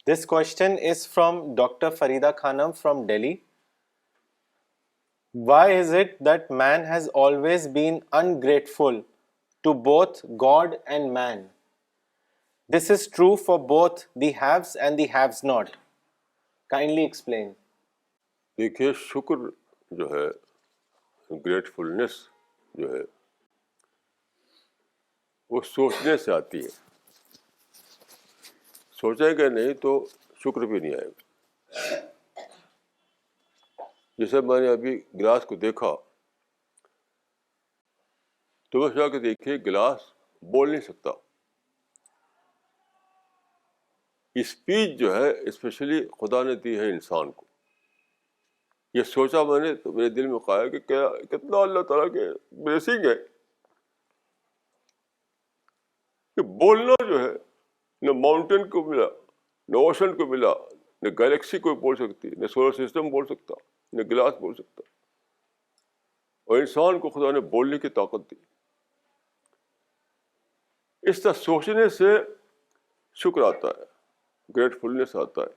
This question is from Dr. Farida Khanam from Delhi. Why is it that man has always been ungrateful to both God and man? This is true for both the haves and the haves not. Kindly explain. دیکھیے شکر جو ہے gratefulness جو ہے وہ سوچنے سے آتی ہے. سوچیں گے نہیں تو شکر بھی نہیں آئے گا. جیسے میں نے ابھی گلاس کو دیکھا تو میں سوچا کہ دیکھیے گلاس بول نہیں سکتا. اسپیچ جو ہے اسپیشلی خدا نے دی ہے انسان کو. یہ سوچا میں نے تو میرے دل میں کہا کہ کیا کتنا اللہ تعالیٰ کے بلیسنگ ہے کہ بولنا جو ہے نہ ماؤنٹین کو ملا نہ اوشن کو ملا نہ گلیکسی کو بول سکتی نہ سولر سسٹم بول سکتا نہ گلاس بول سکتا, اور انسان کو خدا نے بولنے کی طاقت دی. اس طرح سوچنے سے شکر آتا ہے, گریٹفلنس آتا ہے.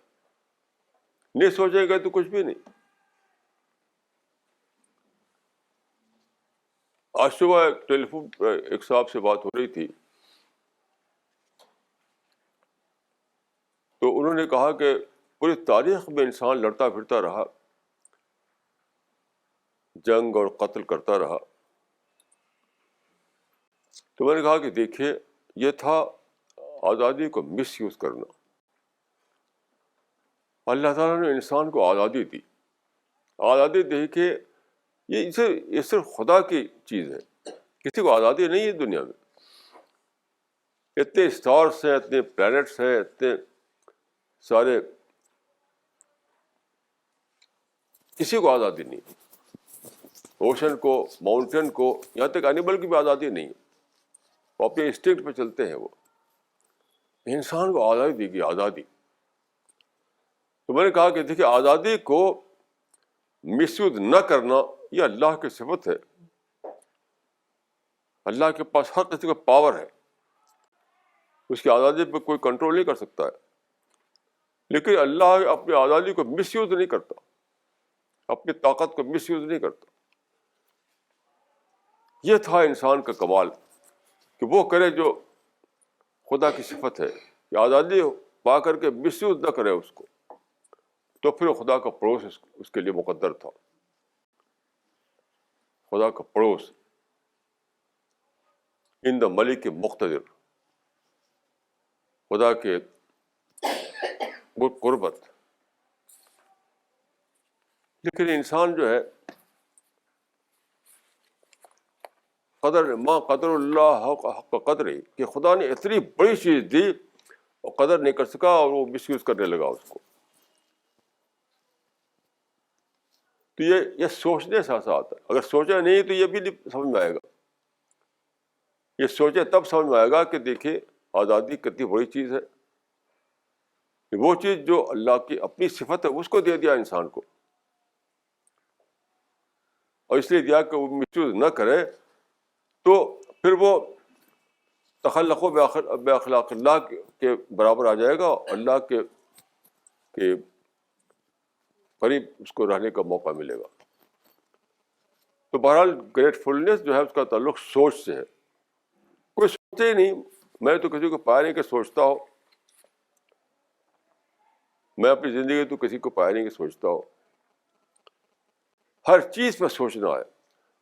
نہیں سوچیں گے تو کچھ بھی نہیں. آج صبح ٹیلی فون پر ایک صاحب سے بات ہو رہی تھی تو انہوں نے کہا کہ پوری تاریخ میں انسان لڑتا پھرتا رہا, جنگ اور قتل کرتا رہا. تو میں نے کہا کہ دیکھیے یہ تھا آزادی کو مس یوز کرنا. اللہ تعالیٰ نے انسان کو آزادی دی. آزادی دے کے یہ صرف خدا کی چیز ہے, کسی کو آزادی نہیں ہے دنیا میں. اتنے اسٹارس ہیں, اتنے پلانٹس ہیں, اتنے سارے, کسی کو آزادی نہیں. اوشن کو, ماؤنٹین کو, یہاں تک اینیمل کی بھی آزادی نہیں ہے. وہ اپنے انسٹنکٹ پہ چلتے ہیں. وہ انسان کو آزادی دی گئی, آزادی. تو میں نے کہا کہ دیکھیے آزادی کو مس یوز نہ کرنا یہ اللہ کی صفت ہے. اللہ کے پاس ہر کسی کو پاور ہے, اس کی آزادی پہ کوئی کنٹرول نہیں کر سکتا ہے. لیکن اللہ اپنی آزادی کو مس یوز نہیں کرتا, اپنی طاقت کو مس یوز نہیں کرتا. یہ تھا انسان کا کمال کہ وہ کرے جو خدا کی صفت ہے, کہ آزادی پا کر کے مس یوز نہ کرے اس کو. تو پھر خدا کا پڑوس اس کے لیے مقدر تھا. خدا کا پڑوس ان دا ملک مقتدر, خدا کے قربت. لیکن انسان جو ہے ماں قدر اللہ حق قدر ہی, کہ خدا نے اتنی بڑی چیز دی اور قدر نہیں کر سکا اور وہ مس یوز کرنے لگا اس کو. تو یہ سوچنے سے ایسا آتا ہے. اگر سوچا نہیں تو یہ بھی نہیں سمجھ میں آئے گا. یہ سوچے تب سمجھ میں آئے گا کہ دیکھیے آزادی کتنی بڑی چیز ہے. وہ چیز جو اللہ کی اپنی صفت ہے اس کو دے دیا انسان کو, اور اس لیے دیا کہ وہ مس یوز نہ کرے. تو پھر وہ تخلق بے اخلاق اللہ کے برابر آ جائے گا, اللہ کے قریب اس کو رہنے کا موقع ملے گا. تو بہرحال گریٹفلنس جو ہے اس کا تعلق سوچ سے ہے. کوئی سوچتے ہی نہیں. میں تو کسی کو پایا نہیں کہ سوچتا ہو. میں اپنی زندگی تو کسی کو پایا نہیں کہ سوچتا ہو. ہر چیز پر سوچنا ہے,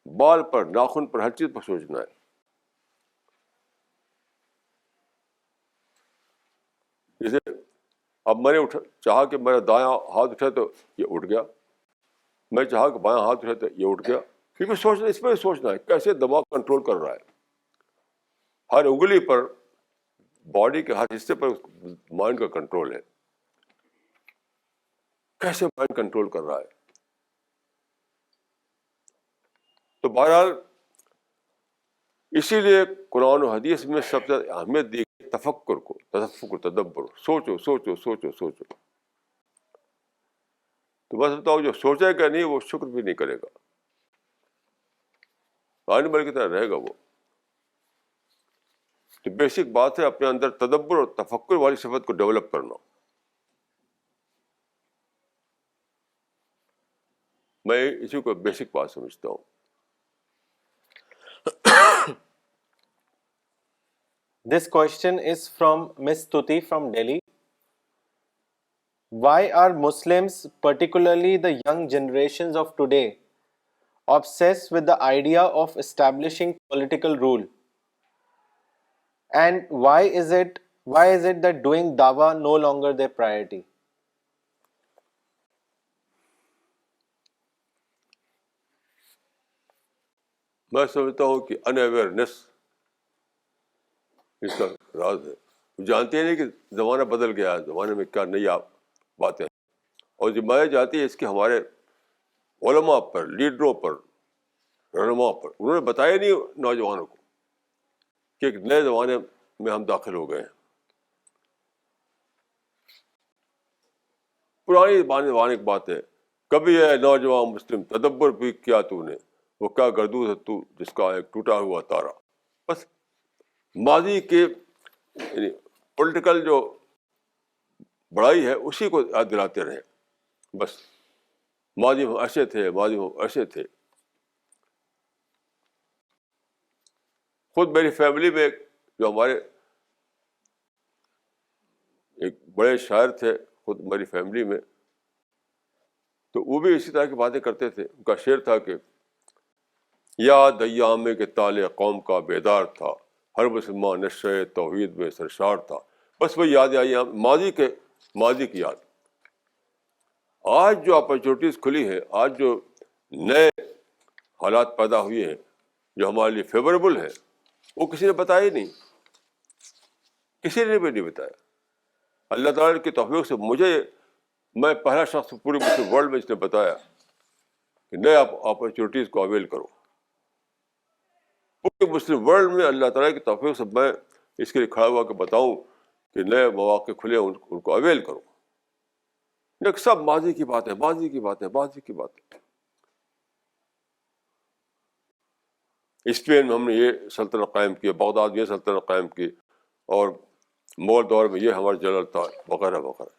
بال پر, ناخن پر, ہر چیز پر سوچنا ہے. جیسے اب میں نے چاہا کہ میرا دایاں ہاتھ اٹھا تو یہ اٹھ گیا, میں چاہا کہ بایاں ہاتھ اٹھا تو یہ اٹھ گیا. کیونکہ سوچنا, اس پہ سوچنا ہے کیسے دماغ کنٹرول کر رہا ہے. ہر انگلی پر, باڈی کے ہر حصے پر مائنڈ کا کنٹرول ہے. کیسے مائنڈ کنٹرول کر رہا ہے. تو بہرحال اسی لیے قرآن و حدیث میں سب سے اہمیت دی تفکر کو, تدبر. سوچو سوچو سوچو سوچو. تو بس بتاؤ جو سوچے گا نہیں وہ شکر بھی نہیں کرے گا, اینیمل کی طرح رہے گا وہ. تو بیسک بات ہے اپنے اندر تدبر اور تفکر والی صفت کو ڈیولپ کرنا. میں اسی کو بیسک بات سمجھتا ہوں. This question is from Miss Tuti from Delhi. Why are Muslims, particularly the young generations of today, obsessed with the idea of establishing political rule? And why is it that doing dawah no longer their priority? میں سمجھتا ہوں کہ ان awareness اس کا راز ہے. جانتے ہیں نہیں کہ زمانہ بدل گیا ہے, زمانے میں کیا نئی باتیں ہیں, اور ذمہ داری جاتی ہے اس کی ہمارے علماء پر, لیڈروں پر, رہنما پر. انہوں نے بتایا نہیں نوجوانوں کو کہ ایک نئے زمانے میں ہم داخل ہو گئے ہیں. پرانی زمانے کی بات ہے. کبھی ہے نوجوان مسلم تدبر بھی کیا تو نے, وہ کیا گردو ہے تو جس کا ایک ٹوٹا ہوا تارا. بس ماضی کے یعنی پولیٹیکل جو بڑائی ہے اسی کو یاد دلاتے رہے. بس ماضی میں ایسے تھے, ماضی میں ایسے تھے. خود میری فیملی میں جو ہمارے ایک بڑے شاعر تھے خود میری فیملی میں, تو وہ بھی اسی طرح کی باتیں کرتے تھے. ان کا شعر تھا کہ یاد ایام کے تالے قوم کا بیدار تھا, ہر مسلمان نشے توحید میں سرشار تھا. بس وہی یاد آئی ماضی کی یاد. آج جو اپرچونیٹیز کھلی ہیں, آج جو نئے حالات پیدا ہوئے ہیں جو ہمارے لیے فیوریبل ہیں, وہ کسی نے بتایا ہی نہیں, کسی نے بھی نہیں بتایا. اللہ تعالیٰ کی توفیق سے میں پہلا شخص پورے مسلم ورلڈ میں اس نے بتایا کہ نئے اپرچونیٹیز کو اویل کرو. پورے مسلم ورلڈ میں اللہ تعالیٰ کی توفیق سے میں اس کے لیے کھڑا ہوا کہ بتاؤں کہ نئے مواقع کھلے, ان کو اویل کرو. لیکن سب ماضی کی بات ہے, ماضی کی بات ہے, ماضی کی بات ہے. اسپین میں ہم نے یہ سلطنت قائم کی, بغداد میں یہ سلطنت قائم کی, اور مغل دور میں یہ ہمارا جلال تھا, وغیرہ وغیرہ.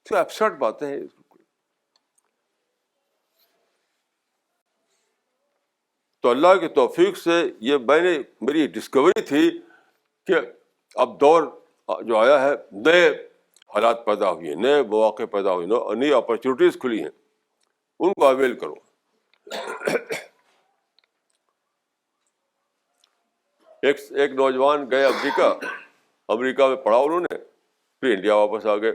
سب ایبسرڈ باتیں ہیں. تو اللہ کی توفیق سے یہ میری ڈسکوری تھی کہ اب دور جو آیا ہے, نئے حالات پیدا ہوئے ہیں, نئے مواقع پیدا ہوئے ہیں, نئی اپرچونیٹیز کھلی ہیں, ان کو اویل کرو. ایک نوجوان گئے امریکہ میں پڑھا انہوں نے, پھر انڈیا واپس آ گئے.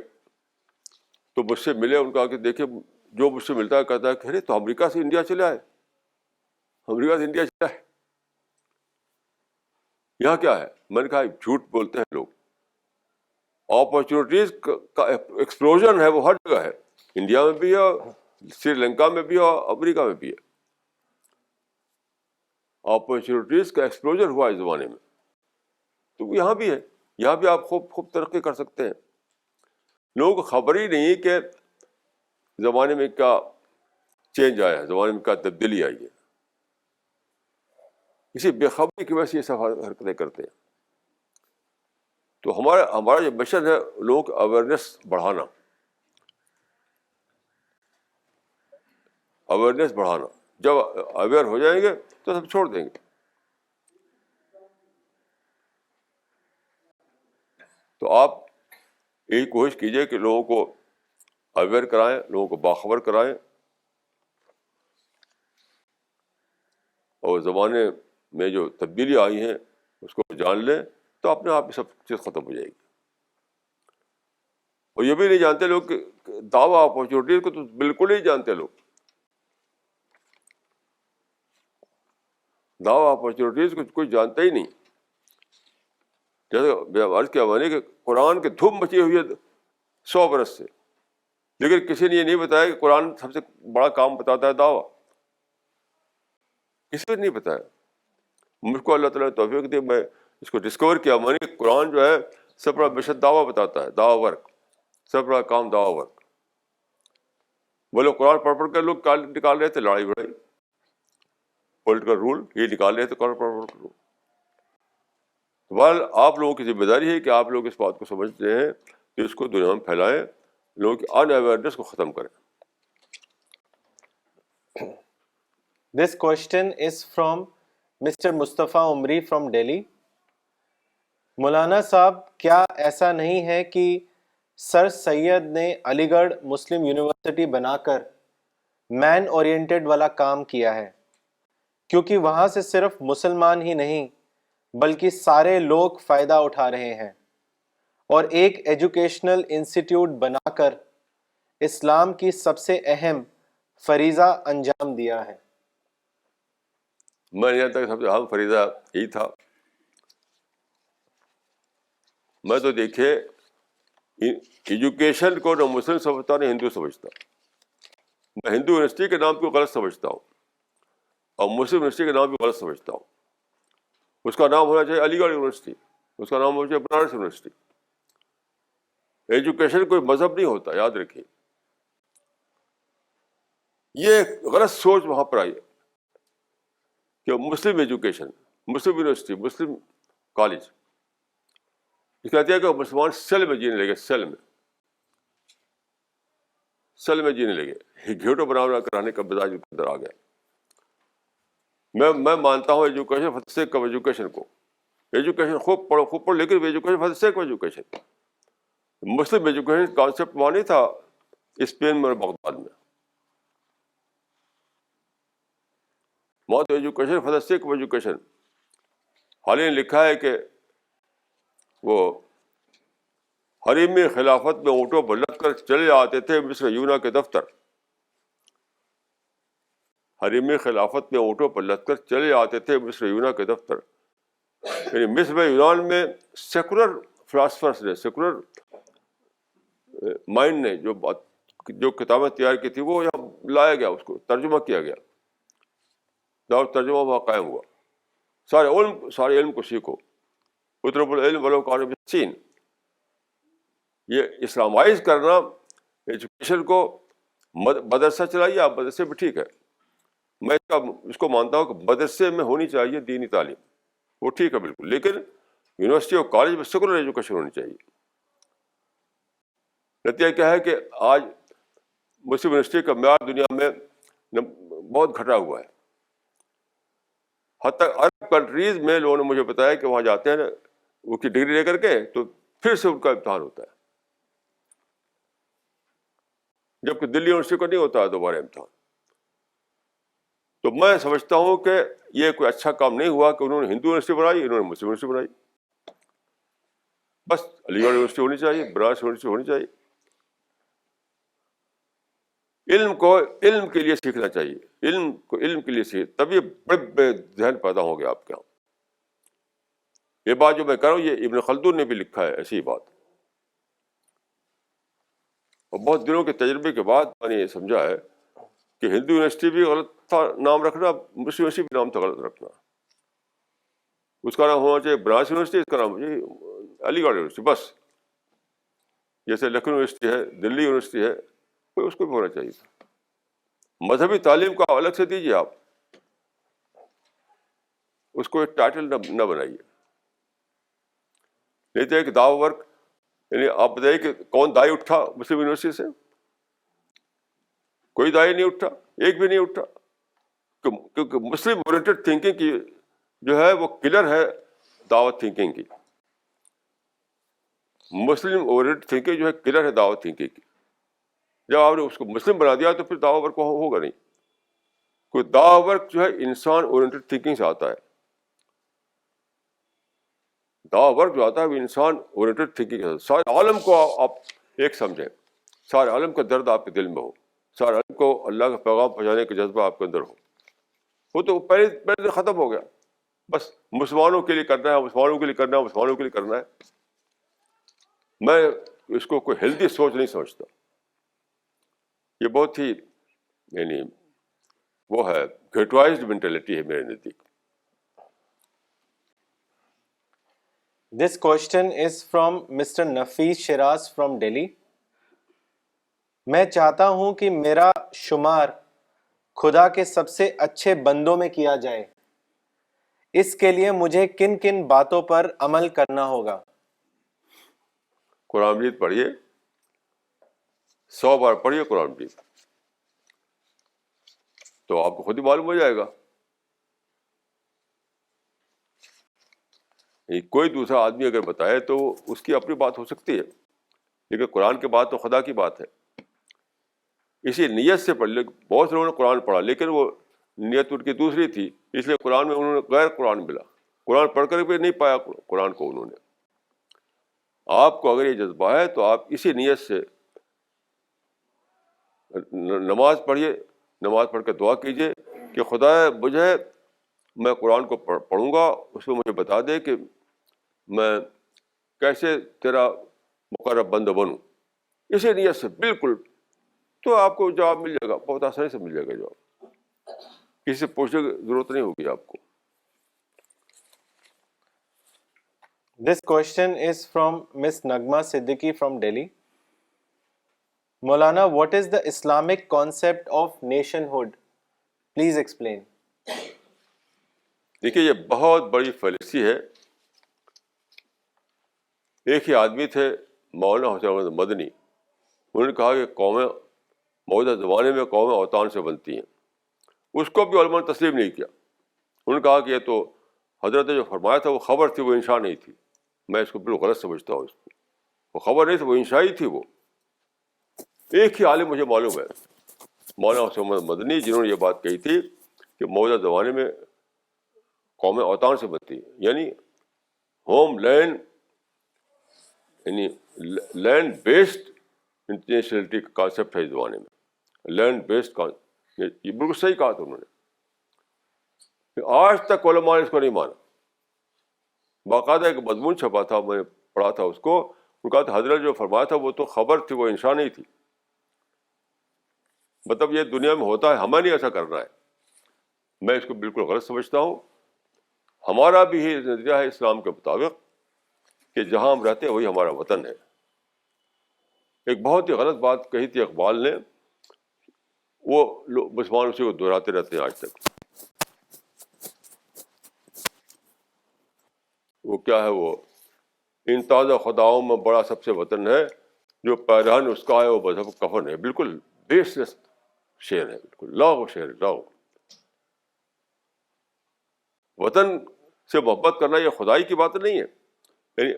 تو مجھ سے ملے, ان کا کہ دیکھیے جو مجھ سے ملتا ہے کہتا ہے کہ ارے تو امریکہ سے انڈیا چلے آئے, امریکہ سے انڈیا چلا ہے, یہاں کیا ہے؟ میں نے کہا جھوٹ بولتے ہیں لوگ. اپرچونیٹیز کا ایکسپلوژن ہے, وہ ہر جگہ ہے. انڈیا میں بھی ہے, سری لنکا میں بھی ہے, اور امریکہ میں بھی ہے. اپرچونیٹیز کا ایکسپلوژن ہوا اس زمانے میں, تو یہاں بھی ہے. یہاں بھی آپ خوب ترقی کر سکتے ہیں. لوگوں کو خبر ہی نہیں کہ زمانے میں کیا چینج آیا ہے, زمانے میں کیا تبدیلی آئی ہے. اسی بے خبری کی وجہ سے یہ سب حرکتیں کرتے ہیں. تو ہمارا جو مشن ہے لوگوں کو اویئرنیس بڑھانا, اویئرنیس بڑھانا. جب اویئر ہو جائیں گے تو سب چھوڑ دیں گے. تو آپ یہی کوشش کیجیے کہ لوگوں کو اویئر کرائیں, لوگوں کو باخبر کرائیں, اور زمانے میں جو تبدیلی آئی ہیں اس کو جان لیں, تو اپنے آپ سب چیز ختم ہو جائے گی. اور یہ بھی نہیں جانتے لوگ کہ دعویٰ اپرچونیٹیز کو تو بالکل نہیں جانتے لوگ. دعویٰ اپرچونیٹیز کو کوئی جانتا ہی نہیں. جیسے عرض کیا میں نے کہ قرآن کی دھوم مچی ہوئی ہے 100 برس سے, لیکن کسی نے یہ نہیں بتایا کہ قرآن سب سے بڑا کام بتاتا ہے دعویٰ. کسی نے نہیں بتایا. مجھ کو اللہ تعالیٰ نے توفیق دی, میں اس کو ڈسکور کیا. میں نے قرآن جو ہے سب بڑا مشن دعویٰ بتاتا ہے, دعویٰ ورک, سب بڑا کام دعویٰ ورک. وہ لوگ قرآن پڑھ کر لوگ نکال رہے تھے لڑائی بڑائی, پولیٹیکل رول یہ نکال رہے تھے قرآن پڑھ کر. بہرحال آپ لوگوں کی ذمہ داری ہے کہ آپ لوگ اس بات کو سمجھتے ہیں کہ اس کو دنیا میں پھیلائیں, لوگوں کی ان اویئرنیس کو ختم کریں. This question is from Mr. Mustafa Umri from Delhi. مولانا صاحب کیا ایسا نہیں ہے کہ سر سید نے علی گڑھ مسلم یونیورسٹی بنا کر مین اورینٹڈ والا کام کیا ہے، کیونکہ وہاں سے صرف مسلمان ہی نہیں بلکہ سارے لوگ فائدہ اٹھا رہے ہیں، اور ایک ایجوکیشنل انسٹیٹیوٹ بنا کر اسلام کی سب سے اہم فریضہ انجام دیا ہے۔ میں یہاں تک سب سے اہم فریضہ یہی تھا۔ میں تو دیکھیے ایجوکیشن کو نہ مسلم سمجھتا نہ ہندو سمجھتا۔ میں ہندو یونیورسٹی کے نام کو غلط سمجھتا ہوں اور مسلم یونیورسٹی کے نام بھی غلط سمجھتا ہوں۔ اس کا نام ہونا چاہیے علی گڑھ یونیورسٹی، اس کا نام ہونا چاہیے بنارس یونیورسٹی۔ ایجوکیشن کوئی مذہب نہیں ہوتا، یاد رکھیے۔ یہ ایک غلط سوچ وہاں پر آئی کہ مسلم ایجوکیشن، مسلم یونیورسٹی، مسلم کالج، یہ کہتے ہیں کہ مسلمان سیل میں جینے لگے، سیل میں جینے لگے، گھیٹو بنا کرانے کا مزاج اندر آ گیا۔ میں مانتا ہوں education for sake of education کو، ایجوکیشن خوب پڑھو لیکن education for sake of education. Muslim education concept وہاں نہیں تھا اسپین میں اور بغداد میں، وہاں تو education for sake of education. حال ہی نے لکھا ہے کہ وہ حریم خلافت میں اونٹوں پر لد کر چلے آتے تھے مصر یونا کے دفتر۔ حریم خلافت میں اونٹوں پر لد کر چلے آتے تھے مصر یونا کے دفتر، یعنی مصر میں یونان میں سیکولر فلاسفرس نے، سیکولر مائنڈ نے جو کتابیں تیار کی تھی وہ یہاں لایا گیا، اس کو ترجمہ کیا گیا، دار ترجمہ وہاں قائم ہوا۔ سارے علم کو سیکھو، اطلب العلم ولو کان بالصین۔ یہ اسلامائز کرنا ایجوکیشن کو، مدرسہ چلائیے آپ، مدرسے بھی ٹھیک ہے، میں اس کو مانتا ہوں کہ مدرسے میں ہونی چاہیے دینی تعلیم، وہ ٹھیک ہے بالکل، لیکن یونیورسٹی اور کالج میں سیکولر ایجوکیشن ہونی چاہیے۔ نتیجہ کیا ہے کہ آج مسلم یونیورسٹی کا معیار دنیا میں بہت گھٹا ہوا ہے۔ حتیٰ عرب کنٹریز میں لوگوں نے مجھے بتایا کہ وہاں جاتے ہیں نا، وہ کی ڈگری لے کر کے تو پھر سے ان کا امتحان ہوتا ہے، جبکہ دلی یونیورسٹی کو نہیں ہوتا ہے دوبارہ امتحان۔ تو میں سمجھتا ہوں کہ یہ کوئی اچھا کام نہیں ہوا کہ انہوں نے ہندو یونیورسٹی بنائی، انہوں نے مسلم یونیورسٹی بنائی۔ بس علی گڑھ یونیورسٹی ہونی چاہیے، بنارس یونیورسٹی ہونی چاہیے۔ علم کو علم کے لیے سیکھنا چاہیے، علم کو علم کے لیے سیکھ، تبھی بڑے ذہن پیدا ہوں گے آپ کے یہاں۔ یہ بات جو میں کہہ رہا ہوں یہ ابن خلدون نے بھی لکھا ہے ایسی بات، اور بہت دنوں کے تجربے کے بعد میں نے یہ سمجھا ہے کہ ہندو یونیورسٹی بھی غلط تھا نام رکھنا، مسلم یونیورسٹی بھی نام تھا غلط رکھنا۔ اس کا نام ہونا چاہیے بنارس یونیورسٹی، اس کا نام ہونا چاہیے علی گڑھ یونیورسٹی، بس۔ جیسے لکھنؤ یونیورسٹی ہے، دلی یونیورسٹی ہے، کوئی اس کو بھی ہونا چاہیے تھا۔ مذہبی تعلیم کو الگ سے دیجیے آپ، اس کو ایک ٹائٹل نہ بنائیے۔ نہیں تو ایک دعوی ورک، یعنی آپ بتائیے کہ کون دائی اٹھا مسلم یونیورسٹی سے؟ کوئی دائی نہیں اٹھا، ایک بھی نہیں اٹھا، کیونکہ مسلم اورینٹڈ تھنکنگ کی جو ہے وہ کلر ہے دعوت تھنکنگ کی۔ مسلم اورینٹڈ تھنکنگ جو ہے کلر ہے دعوت تھنکنگ کی۔ جب آپ نے اس کو مسلم بنا دیا تو پھر دعوی ورک ہوگا نہیں۔ کوئی دعوی ورک جو ہے انسان اورینٹڈ تھنکنگ سے آتا ہے، دعوی ورک جو آتا ہے وہ انسان اورینٹڈ تھنکنگ سے۔ سارے عالم کو آپ ایک سمجھیں، سارے عالم کا درد آپ کے دل میں ہو، سارے عالم کو اللہ کا پیغام پہنچانے کا جذبہ آپ کے اندر ہو۔ وہ تو پہلے دن ختم ہو گیا، بس مسلمانوں کے لیے کرنا ہے، مسلمانوں کے لیے کرنا ہے، مسلمانوں کے لیے کرنا ہے۔ میں اس کو کوئی ہیلدی سوچ نہیں سمجھتا، یہ بہت ہی یعنی وہ ہے گھیٹوائزڈ مینٹلٹی ہے میرے نزدیک۔ This question is from Mr. Nafees Shiraz from Delhi. میں چاہتا ہوں کہ میرا شمار خدا کے سب سے اچھے بندوں میں کیا جائے، اس کے لیے مجھے کن کن باتوں پر عمل کرنا ہوگا؟ قرآن مجید پڑھیے، 100 بار پڑھیے قرآن مجید، تو آپ کو خود ہی معلوم ہو جائے گا. کوئی دوسرا آدمی اگر بتائے تو اس کی اپنی بات ہو سکتی ہے, لیکن قرآن کی بات تو خدا کی بات ہے. اسی نیت سے پڑھ لے. بہت سے لوگوں نے قرآن پڑھا لیکن وہ نیت ان کی دوسری تھی, اس لیے قرآن میں انہوں نے غیر قرآن ملا. قرآن پڑھ کر بھی نہیں پایا قرآن کو انہوں نے. آپ کو اگر یہ جذبہ ہے تو آپ اسی نیت سے نماز پڑھیے, نماز پڑھ کے دعا کیجیے کہ خدا مجھے, میں قرآن کو پڑھوں گا, اس میں مجھے بتا دے کہ میں کیسے تیرا مقرب بندہ بنوں. اسی نیت سے بالکل, تو آپ کو جواب مل جائے گا, بہت آسانی سے مل جائے گا جواب. کسی سے پوچھنے کی ضرورت نہیں ہوگی آپ کو. This question is from Miss Nagma Siddiqui from Delhi. Maulana, what is the Islamic concept of nationhood? Please explain. دیکھیے یہ بہت بڑی فلسفی ہے. ایک ہی آدمی تھے مولانا حسین احمد مدنی. انہوں نے کہا کہ قومیں موجودہ زمانے میں قومیں اوطان سے بنتی ہیں. اس کو بھی علماء نے تسلیم نہیں کیا. انہوں نے کہا کہ یہ تو حضرت نے جو فرمایا تھا وہ خبر تھی, وہ انشاء نہیں تھی. میں اس کو بالکل غلط سمجھتا ہوں. اس کو وہ خبر نہیں تھی, وہ انشاء ہی تھی. وہ ایک ہی عالم مجھے معلوم ہے, مولانا حسین احمد مدنی, جنہوں نے یہ بات کہی تھی کہ موجودہ زمانے میں قومیں اوطان سے بنتی ہیں, یعنی ہوم لینڈ, یعنی لینڈ بیسڈ انٹرنیشنلٹی کا کانسیپٹ ہے اس زمانے میں. لینڈ بیسڈ, یہ بالکل صحیح کہا تھا انہوں نے. آج تک علماء نے اس کو نہیں مانا. باقاعدہ ایک مضمون چھپا تھا, میں نے پڑھا تھا اس کو. ان کا حضرت جو فرمایا تھا وہ تو خبر تھی, وہ انشاء نہیں تھی. مطلب یہ دنیا میں ہوتا ہے, ہمیں نہیں ایسا کرنا ہے. میں اس کو بالکل غلط سمجھتا ہوں. ہمارا بھی یہ نظریہ ہے اسلام کے مطابق کہ جہاں ہم رہتے ہیں وہی ہمارا وطن ہے. ایک بہت ہی غلط بات کہی تھی اقبال نے, وہ لوگ مسلمان اسی کو دہراتے رہتے ہیں آج تک. وہ کیا ہے, وہ ان تازہ خداؤں میں بڑا سب سے وطن ہے, جو پیرہن اس کا ہے وہ مذہب کفن ہے. بالکل بیس لیس شعر ہے, بالکل لاغو شعر ہے, لاغو. وطن سے محبت کرنا یہ خدائی کی بات نہیں ہے. یعنی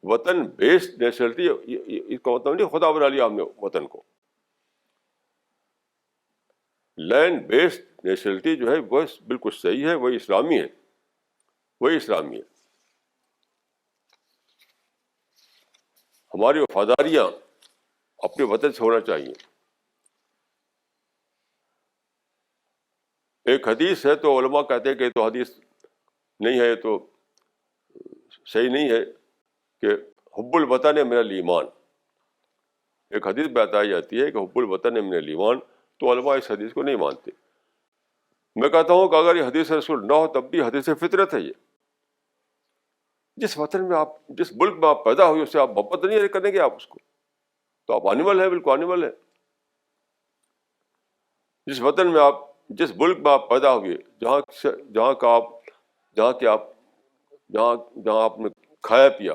وطن بیسڈ نیشنلٹی, اس کا مطلب نہیں خدا بنا لیا ہم نے وطن کو. لینڈ بیسڈ نیشنلٹی جو ہے وہ بالکل صحیح ہے, وہی اسلامی ہے, وہی اسلامی ہے. ہماری وفاداریاں اپنے وطن سے ہونا چاہیے. ایک حدیث ہے تو علماء کہتے ہیں کہ یہ تو حدیث نہیں ہے, یہ تو صحیح نہیں ہے کہ حب الوطن من الایمان. ایک حدیث بتائی جاتی ہے کہ حب الوطن من الایمان, تو علماء اس حدیث کو نہیں مانتے. میں کہتا ہوں کہ اگر یہ حدیث رسول نہ ہو تب بھی حدیث فطرت ہے. یہ جس وطن میں آپ, جس ملک میں آپ پیدا ہوئے, اس سے آپ محبت نہیں کریں گے آپ اس کو, تو آپ انیمل ہیں, بالکل انیمل ہیں. جس وطن میں آپ, جس ملک میں آپ پیدا ہوئے, جہاں آپ نے کھایا پیا,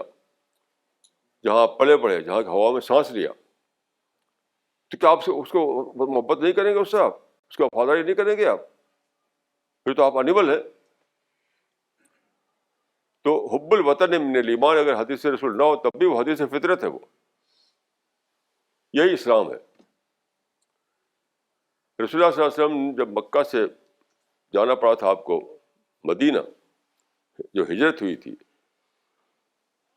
جہاں آپ پلے بڑھے, جہاں کی ہوا میں سانس لیا, تو کیا آپ اس کو محبت نہیں کریں گے, اس سے آپ اس کو وفاداری نہیں کریں گے آپ؟ پھر تو آپ انیمل ہیں. تو حب الوطن من الایمان اگر حدیث رسول نہ ہو تب بھی وہ حدیث فطرت ہے. وہ یہی اسلام ہے. رسول اللہ صلی اللہ علیہ وسلم جب مکہ سے جانا پڑا تھا آپ کو مدینہ, جو ہجرت ہوئی تھی,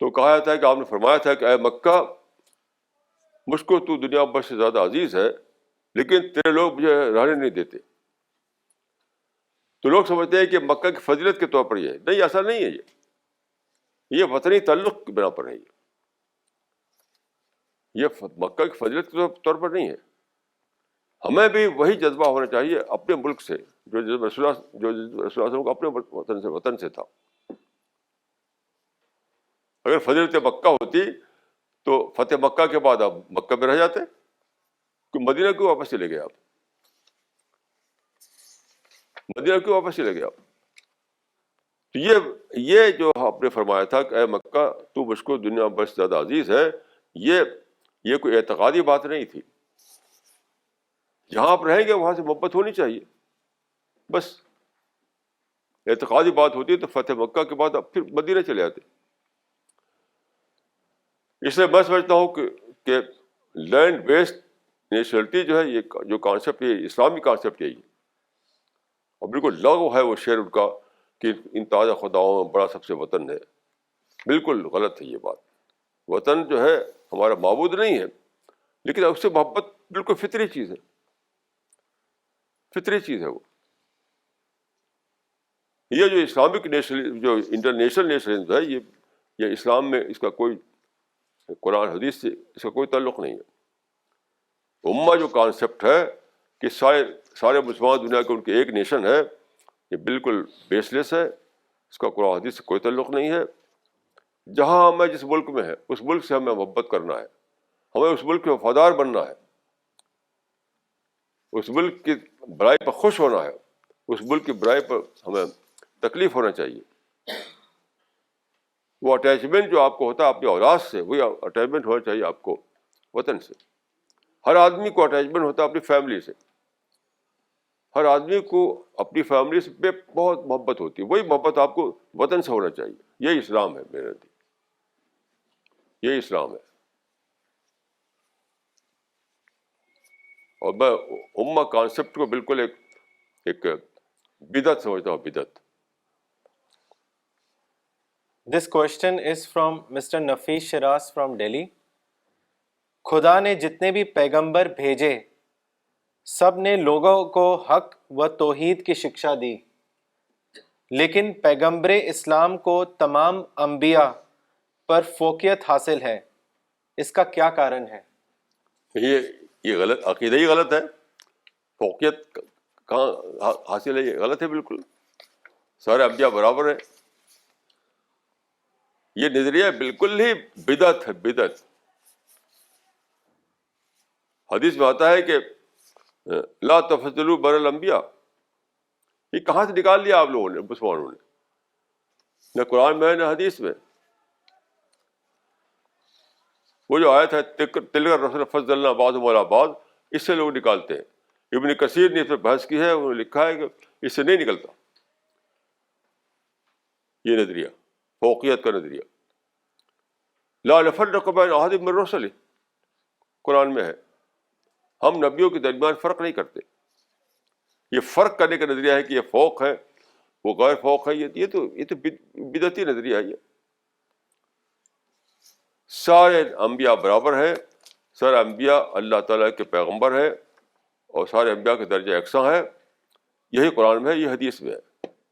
تو کہا جاتا ہے کہ آپ نے فرمایا تھا کہ اے مکہ, مجھ کو تو دنیا بھر سے زیادہ عزیز ہے, لیکن تیرے لوگ مجھے رہنے نہیں دیتے. تو لوگ سمجھتے ہیں کہ مکہ کی فضیلت کے طور پر یہ ہے. نہیں, ایسا نہیں ہے. یہ وطنی تعلق کی بنا پر ہے. یہ مکہ کی فضیلت کے طور پر نہیں ہے. ہمیں بھی وہی جذبہ ہونا چاہیے اپنے ملک سے, جو جذبہ رسول اللہ کو اپنے وطن سے تھا. اگر فضیلت مکہ ہوتی تو فتح مکہ کے بعد آپ مکہ میں رہ جاتے, کہ مدینہ کیوں واپس چلے گئے آپ؟ مدینہ کیوں واپس چلے گئے آپ؟ تو یہ جو آپ نے فرمایا تھا کہ اے مکہ تو مجھ کو دنیا بھر سے زیادہ عزیز ہے, یہ کوئی اعتقادی بات نہیں تھی. جہاں آپ رہیں گے وہاں سے محبت ہونی چاہیے. بس اعتقادی بات ہوتی ہے تو فتح مکہ کے بعد اب پھر مدینہ چلے آتے. اس لیے میں سمجھتا ہوں کہ لینڈ بیسڈ نیشنلٹی جو ہے یہ جو کانسیپٹ ہے اسلامی کانسیپٹ یہی ہے, اور بالکل لاگو ہے وہ شعر ان کا کہ ان تازہ خداؤں میں بڑا سب سے وطن ہے. بالکل غلط ہے یہ بات. وطن جو ہے ہمارا معبود نہیں ہے, لیکن اس سے محبت بالکل فطری چیز ہے, فطری چیز ہے وہ. یہ جو اسلامک نیشنل جو انٹرنیشنل نیشنلزم ہے یہ اسلام میں اس کا کوئی قرآن حدیث سے اس کا کوئی تعلق نہیں ہے. امہ جو کانسیپٹ ہے کہ سارے مسلمان دنیا کے ان کے ایک نیشن ہے, یہ بالکل بیس لیس ہے, اس کا قرآن حدیث سے کوئی تعلق نہیں ہے. جہاں ہمیں جس ملک میں ہے اس ملک سے ہمیں محبت کرنا ہے, ہمیں اس ملک کے وفادار بننا ہے, اس ملک کی برائی پر خوش ہونا ہے, اس ملک کی برائی پر ہمیں تکلیف ہونا چاہیے. وہ اٹیچمنٹ جو آپ کو ہوتا ہے اپنی اولاد سے, وہی اٹیچمنٹ ہونا چاہیے آپ کو وطن سے. ہر آدمی کو اٹیچمنٹ ہوتا ہے اپنی فیملی سے, ہر آدمی کو اپنی فیملی سے پہ بہت محبت ہوتی ہے, وہی محبت آپ کو وطن سے ہونا چاہیے. یہی اسلام ہے میرے نزدیک, یہی اسلام ہے. اور میں امہ کانسیپٹ کو بالکل ایک بدعت سمجھتا ہوں, بدعت. This question is from Mr. Nafis Shiraz from Delhi. خدا نے جتنے بھی پیغمبر بھیجے سب نے لوگوں کو حق و توحید کی شکشا دی, لیکن پیغمبر اسلام کو تمام انبیاء پر فوقیت حاصل ہے, اس کا کیا کارن ہے؟ یہ غلط عقیدہ ہی غلط ہے. فوقیت کہاں حاصل ہے؟ یہ غلط ہے بالکل. سارے انبیاء برابر ہیں. یہ نظریہ بالکل ہی بدعت ہے, بدعت. حدیث میں آتا ہے کہ لا تفضلوا بین الانبیاء. یہ کہاں سے نکال لیا آپ لوگوں نے, مسلمانوں نے؟ نہ قرآن میں ہے نہ حدیث میں. وہ جو آیت ہے تلک الرسل فضلنا بعضهم علی بعض, اس سے لوگ نکالتے ہیں. ابن کثیر نے اس پر بحث کی ہے, انہوں نے لکھا ہے کہ اس سے نہیں نکلتا یہ نظریہ, فوقیت کا نظریہ. لا نفرق بین احد من الرسل, قرآن میں ہے, ہم نبیوں کے درمیان فرق نہیں کرتے. یہ فرق کرنے کا نظریہ ہے کہ یہ فوق ہے وہ غیر فوق ہے, یہ تو بدعتی نظریہ ہے. یہ سارے انبیاء برابر ہیں, سارے انبیاء اللہ تعالیٰ کے پیغمبر ہیں, اور سارے انبیاء کے درجہ یکساں ہے. یہی قرآن میں ہے, یہ حدیث میں ہے.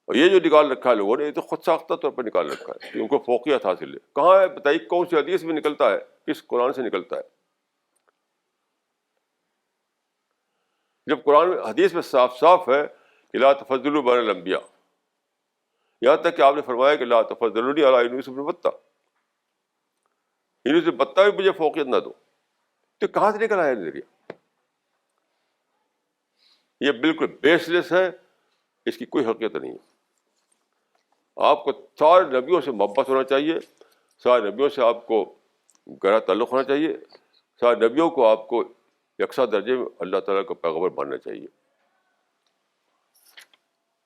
اور یہ جو نکال رکھا ہے لوگوں نے, یہ تو خود ساختہ طور پر نکال رکھا ہے کہ ان کو فوقیت حاصل ہے. کہاں ہے بتائیے, کون سی حدیث میں نکلتا ہے, کس قرآن سے نکلتا ہے؟ جب قرآن حدیث میں صاف صاف ہے کہ لا تفضلوا بین الانبیاء, یہاں تک کہ آپ نے فرمایا کہ لا تفضلونی علی یونس بن متہ, یونس بن متہ بھی مجھے فوقیت نہ دو. تو کہاں سے نکل آیا نظریہ؟ یہ بالکل بیس لیس ہے, اس کی کوئی حقیقت نہیں ہے. آپ کو سارے نبیوں سے محبت ہونا چاہیے, سارے نبیوں سے آپ کو گہرا تعلق ہونا چاہیے, سارے نبیوں کو آپ کو یکساں درجے میں اللہ تعالیٰ کا پیغمبر ماننا چاہیے.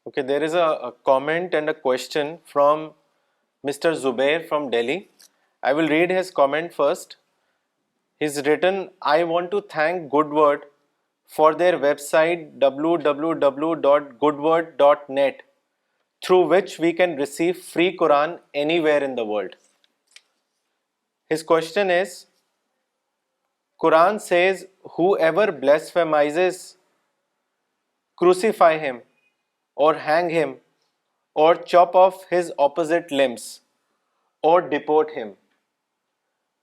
Okay, there is a comment and a question from Mr. Zubair from Delhi. I will read his comment first. He's written, I want to thank Goodword for their website www.goodword.net, through which we can receive free Quran anywhere in the world. His question is, Quran says, whoever blasphemizes, crucify him, or hang him, or chop off his opposite limbs, or deport him.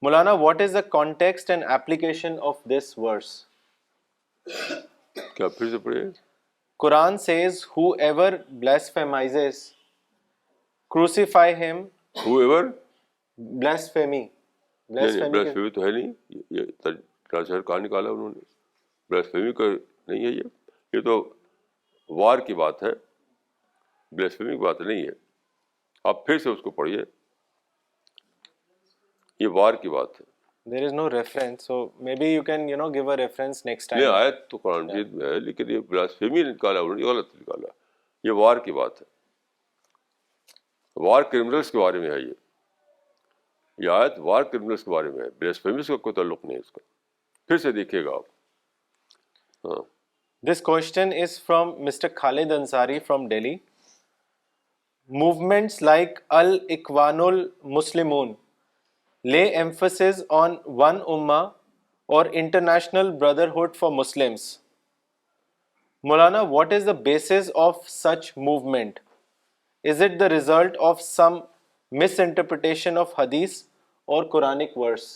Maulana, what is the context and application of this verse? کیا پھر سے پڑھیے؟ Quran says, whoever blasphemizes, crucify him. whoever Blasphemy. Blasphemy تو ہے نہیں, یہ translator کہاں نکالا انہوں نے؟ بلاسفیمی کا نہیں ہے یہ تو وار کی بات ہے, بلاسفیمی کی بات نہیں ہے. آپ پھر سے اس کو پڑھیے, یہ وار کی بات ہے. There is no reference, so maybe you can give a reference next time. یہ آیت تو قرآن مجید میں ہے, لیکن یہ بلاسفیمی نکالا انہوں نے, غلط نکالا. یہ وار کی بات ہے, وار کرمنلس کے بارے میں ہے. یہ آیت وار کرمنلس کے بارے میں ہے, بلیسفیمیز کا کوئی تعلق نہیں ہے اس کا. پھر سے دیکھیے گا آپ. ہاں. This question is from Mr. Khalid Ansari from Delhi. Movements like Al-Ikhwanul Muslimun lay emphasis on one ummah or international brotherhood for Muslims. Maulana, what is the basis of such movement? Is it the result of some misinterpretation of hadith or Quranic verse?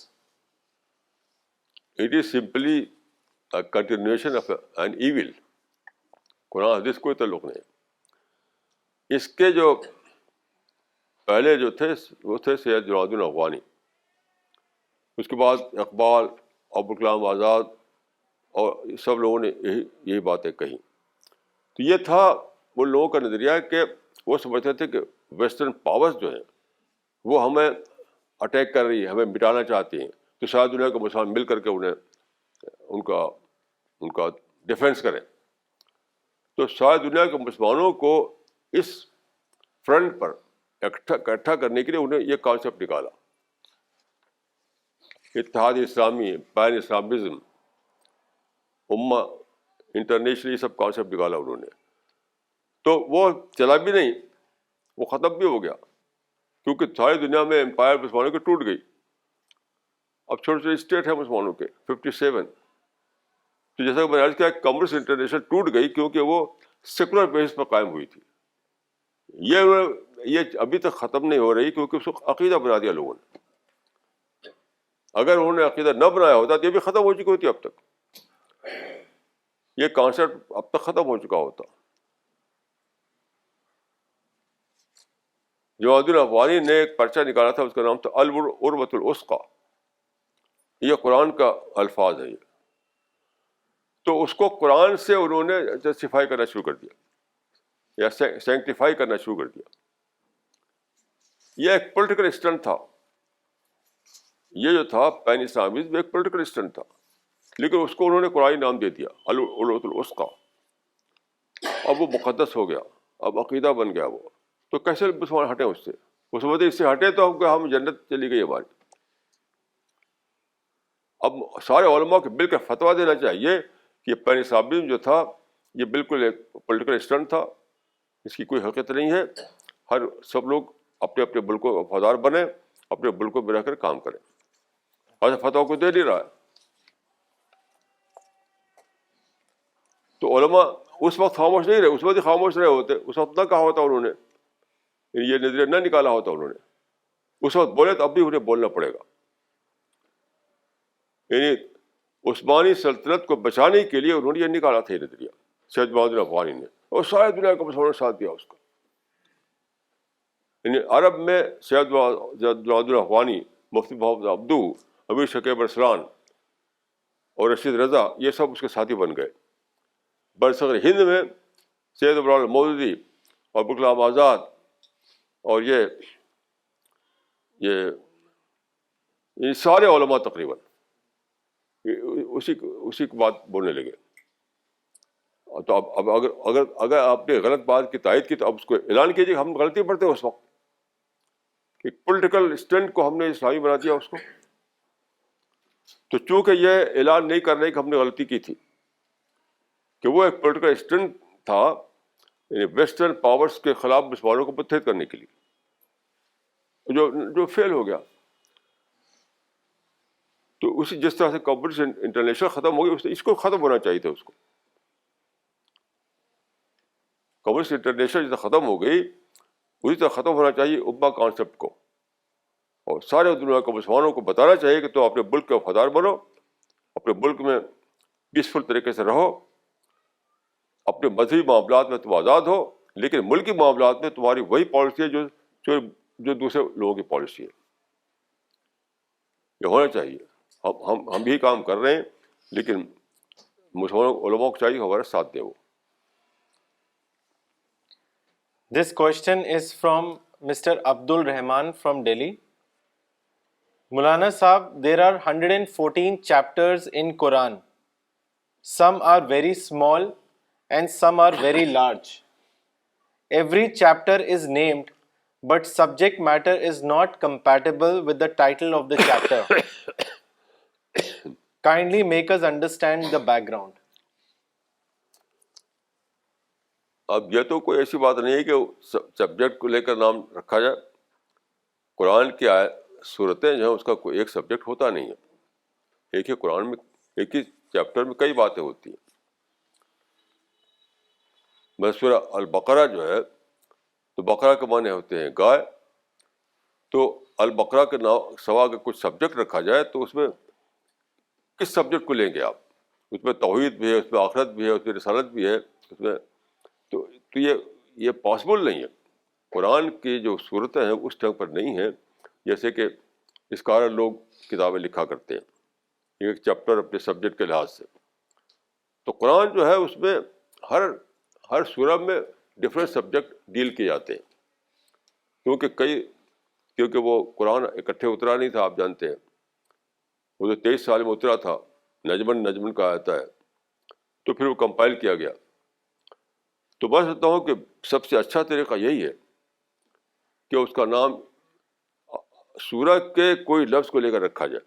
It is simply a continuation of an evil. قرآن حدیث کوئی تعلق نہیں. اس کے جو پہلے جو تھے وہ تھے سید جلال الدین افغانی, اس کے بعد اقبال, ابوالکلام آزاد اور سب لوگوں نے یہی باتیں کہیں. تو یہ تھا ان لوگوں کا نظریہ کہ وہ سمجھتے تھے کہ ویسٹرن پاورز جو ہیں وہ ہمیں اٹیک کر رہی ہے, ہمیں مٹانا چاہتی ہیں, تو شاید دنیا کے مسلمان مل کر کے ان کا ڈیفینس کریں. تو شاید دنیا کے مسلمانوں کو اس فرنٹ پر اکٹھا کرنے کے لیے انہیں یہ کانسیپٹ نکالا, اتحاد اسلامی, پین اسلامزم, امہ انٹرنیشنل, یہ سب کانسیپٹ نکالا انہوں نے. تو وہ چلا بھی نہیں, وہ ختم بھی ہو گیا, کیونکہ ساری دنیا میں امپائر مسلمانوں کی ٹوٹ گئی. اب چھوٹے چھوٹے اسٹیٹ ہیں مسلمانوں کے 57. تو جیسا کہ میں نے عرض کیا, کمرس انٹرنیشنل ٹوٹ گئی کیونکہ وہ سیکولر بیس پر قائم ہوئی تھی. یہ ابھی تک ختم نہیں ہو رہی کیونکہ اس کو عقیدہ بنا دیا لوگوں نے. اگر انہوں نے عقیدہ نہ بنایا ہوتا تو یہ بھی ختم ہو چکی ہوتی اب تک. یہ کانسیپٹ اب تک ختم ہو چکا ہوتا. جلال الدین افغانی نے ایک پرچہ نکالا تھا, اس کا نام تھا العروۃ الوثقی. یہ قرآن کا الفاظ ہے یہ. تو اس کو قرآن سے انہوں نے جسٹیفائی کرنا شروع کر دیا یا سینکٹیفائی کرنا شروع کر دیا. یہ ایک پولیٹیکل اسٹنٹ تھا. یہ جو تھا پین اسلامزم ایک پولیٹیکل اسٹنٹ تھا, لیکن اس کو انہوں نے قرآنی نام دے دیا العروۃ الوثقی. اب وہ مقدس ہو گیا, اب عقیدہ بن گیا وہ. تو کیسے مسلمان ہٹیں اس سے؟ اس وقت اس سے ہٹے تو ہم جنت چلی گئی ہماری. اب سارے علماء کو مل کر فتویٰ دینا چاہیے کہ پین اسلامزم جو تھا یہ بالکل ایک پولیٹیکل اسٹنٹ تھا, اس کی کوئی حقیقت نہیں ہے. سب لوگ اپنے اپنے ملکوں کا وفادار بنیں, اپنے ملکوں میں رہ کر کام کریں. ایسا فتویٰ کو دے نہیں رہا ہے. تو علماء اس وقت خاموش نہیں رہے, اس وقت ہی خاموش رہے ہوتے. اس وقت نہ کہا ہوتا انہوں نے, یہ نظریہ نہ نکالا ہوتا انہوں نے. اس وقت بولے تو اب بھی انہیں بولنا پڑے گا. یعنی عثمانی سلطنت کو بچانے کے لیے انہوں نے یہ نکالا تھا یہ نظریہ, سید جلال الدین افغانی نے, اور ساری دنیا کو مسلمانوں نے ساتھ دیا اس کا. یعنی عرب میں سید جلال الدین افغانی, مفتی محمد عبدو, امیر شکیب ارسلان اور رشید رضا, یہ سب اس کے ساتھی بن گئے. برصغیر ہند میں سید ابراہیم المودودی اور ابوالکلام آزاد اور یہ سارے علماء تقریباً اسی کی بات بولنے لگے. تو اب اگر آپ نے غلط بات کی تائید کی تو اب اس کو اعلان کیجیے. ہم غلطی پڑھتے ہیں اس وقت کہ پولیٹیکل اسٹنٹ کو ہم نے اسلامی بنا دیا اس کو. تو چونکہ یہ اعلان نہیں کر رہے کہ ہم نے غلطی کی تھی, کہ وہ ایک پولیٹیکل اسٹنٹ تھا, یعنی ویسٹرن پاورز کے خلاف مسلمانوں کو متحد کرنے کے لیے, جو فیل ہو گیا. تو اسی جس طرح سے کمپٹیشن انٹرنیشنل ختم ہو گئی, اس کو ختم ہونا چاہیے تھا. اس کو کمپٹیشن انٹرنیشنل جس طرح ختم ہو گئی اسی طرح ختم ہونا چاہیے امہ کانسیپٹ کو. اور سارے دنیا کو مسلمانوں کو بتانا چاہیے کہ تم اپنے ملک کے وفادار بنو, اپنے ملک میں پیسفل طریقے سے رہو, اپنے مذہبی معاملات میں تم آزاد ہو, لیکن ملکی معاملات میں تمہاری وہی پالیسی ہے جو دوسرے لوگوں کی پالیسی ہے. یہ ہونا چاہیے. ہم بھی کام کر رہے ہیں, لیکن مسلمانوں علماء کو چاہیے ہمارا ساتھ دے وہ. This question is from Mr. Abdul Rahman from Delhi. Maulana Sahab, there are 114 chapters in Quran. Some are very small and some are very large. every chapter is named, but subject matter is not compatible with the title of the chapter. Kindly make us understand the background. اب یہ تو کوئی ایسی بات نہیں ہے کہ subject کو لے کر نام رکھا جائے. قرآن کی صورتیں جو ہیں اس کا کوئی ایک سبجیکٹ ہوتا نہیں ہے. ایک ہی قرآن میں ایک ہی چیپٹر میں کئی باتیں ہوتی ہیں. بس سورہ البقرہ جو ہے تو بقرہ کے معنی ہوتے ہیں گائے. تو البقرہ کے نام سوا اگر کچھ سبجیکٹ رکھا جائے تو اس میں کس سبجیکٹ کو لیں گے آپ؟ اس میں توحید بھی ہے, اس میں آخرت بھی ہے, اس میں رسالت بھی ہے, اس میں تو یہ پاسبل نہیں ہے. قرآن کی جو صورتیں ہیں اس ٹائم پر نہیں ہیں جیسے کہ اسکالر لوگ کتابیں لکھا کرتے ہیں ایک چیپٹر اپنے سبجیکٹ کے لحاظ سے. تو قرآن جو ہے اس میں ہر سورہ میں ڈفرینٹ سبجیکٹ ڈیل کیے جاتے ہیں کیونکہ وہ قرآن اکٹھے اترا نہیں تھا. آپ جانتے ہیں وہ تو 23 سال میں اترا تھا, نجمن کا آتا ہے, تو پھر وہ کمپائل کیا گیا. تو میں سمجھتا ہوں کہ سب سے اچھا طریقہ یہی ہے کہ اس کا نام سورہ کے کوئی لفظ کو لے کر رکھا جائے.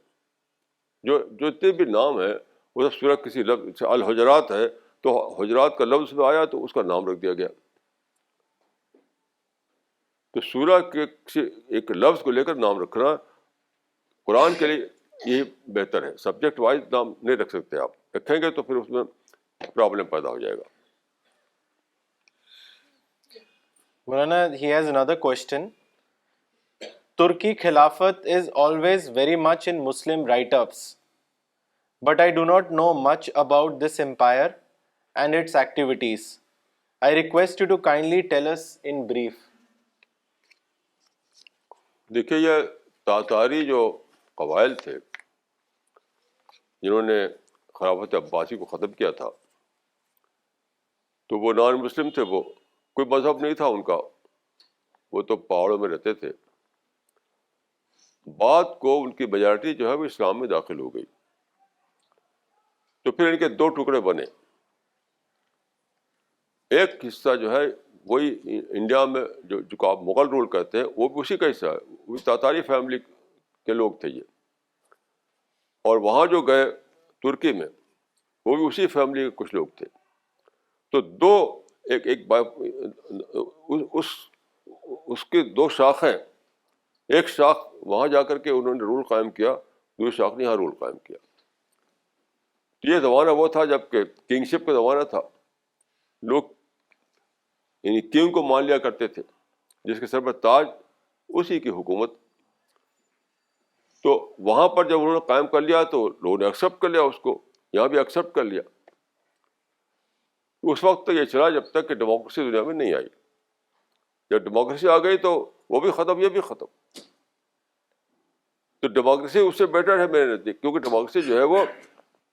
جو جتنے بھی نام ہیں وہ سب سورہ کسی لفظ, الحجرات ہے تو حجرات کا لفظ میں آیا تو اس کا نام رکھ دیا گیا. تو سورہ کے کسی ایک لفظ کو لے کر نام رکھنا قرآن کے لیے یہ بہتر ہے. سبجیکٹ وائز نام نہیں رکھ سکتے آپ, رکھیں گے تو پھر اس میں پرابلم پیدا ہو جائے گا. Maulana, he has another question. Turki Khilafat is always very much in Muslim write-ups, but I do not know much about this empire and its activities. I request you to kindly tell us in brief. دیکھیے یہ تاتاری جو قبائل تھے جنہوں نے خلافت عباسی کو ختم کیا تھا, تو وہ نان مسلم تھے. وہ کوئی مذہب نہیں تھا ان کا, وہ تو پہاڑوں میں رہتے تھے. بعد کو ان کی میجارٹی جو ہے وہ اسلام میں داخل ہو گئی. تو پھر ان کے دو ٹکڑے بنے. ایک حصہ جو ہے وہی انڈیا میں جو آپ مغل رول کرتے ہیں وہ بھی اسی کا حصہ ہے, وہ تاتاری فیملی کے لوگ تھے یہ. اور وہاں جو گئے ترکی میں وہ بھی اسی فیملی کے کچھ لوگ تھے. تو اس کی دو شاخیں, ایک شاخ وہاں جا کر کے انہوں نے رول قائم کیا, دوسری شاخ نے یہاں رول قائم کیا. یہ زمانہ وہ تھا جب کہ کنگشپ کا زمانہ تھا. لوگ یعنی کنگ کو مان لیا کرتے تھے, جس کے سر پر تاج اسی کی حکومت. تو وہاں پر جب انہوں نے قائم کر لیا تو لوگوں نے ایکسیپٹ کر لیا اس کو, یہاں بھی ایکسیپٹ کر لیا. اس وقت تک یہ چلا جب تک کہ ڈیموکریسی دنیا میں نہیں آئی. جب ڈیموکریسی آ گئی تو وہ بھی ختم, یہ بھی ختم. تو ڈیموکریسی اس سے بیٹر ہے میرے نزدیک, کیونکہ ڈیموکریسی جو ہے وہ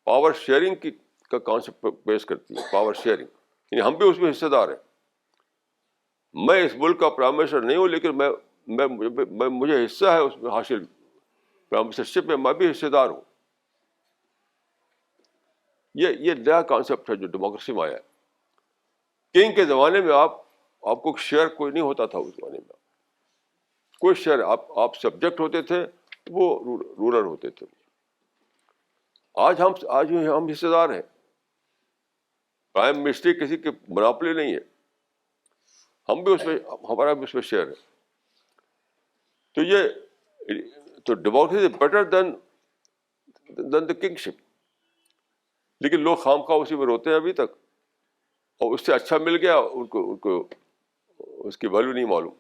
پاور شیئرنگ کا کانسیپٹ پیش کرتی ہے. پاور شیئرنگ یعنی ہم بھی اس میں حصے دار ہیں. میں اس ملک کا پرائم منسٹر نہیں ہوں, لیکن مجھے حصہ ہے اس میں حاصل, پرائم منسٹرشپ میں میں بھی حصے دار ہوں. یہ نیا کانسیپٹ ہے جو ڈیموکریسی میں آیا ہے. کنگ کے زمانے میں آپ کو شیئر کوئی نہیں ہوتا تھا. اس زمانے میں کوئی شیئر, آپ سبجیکٹ ہوتے تھے, وہ رولر ہوتے تھے. آج ہم حصے دار ہیں. پرائم منسٹری کسی کی مناپلی نہیں ہے, ہم بھی اس میں, ہمارا بھی اس میں شیئر ہے. تو democracy is better than the kingship. لیکن لوگ خواہ اسی میں روتے ہیں ابھی تک, اور اس سے اچھا مل گیا ان کو اس کی ویلیو نہیں معلوم.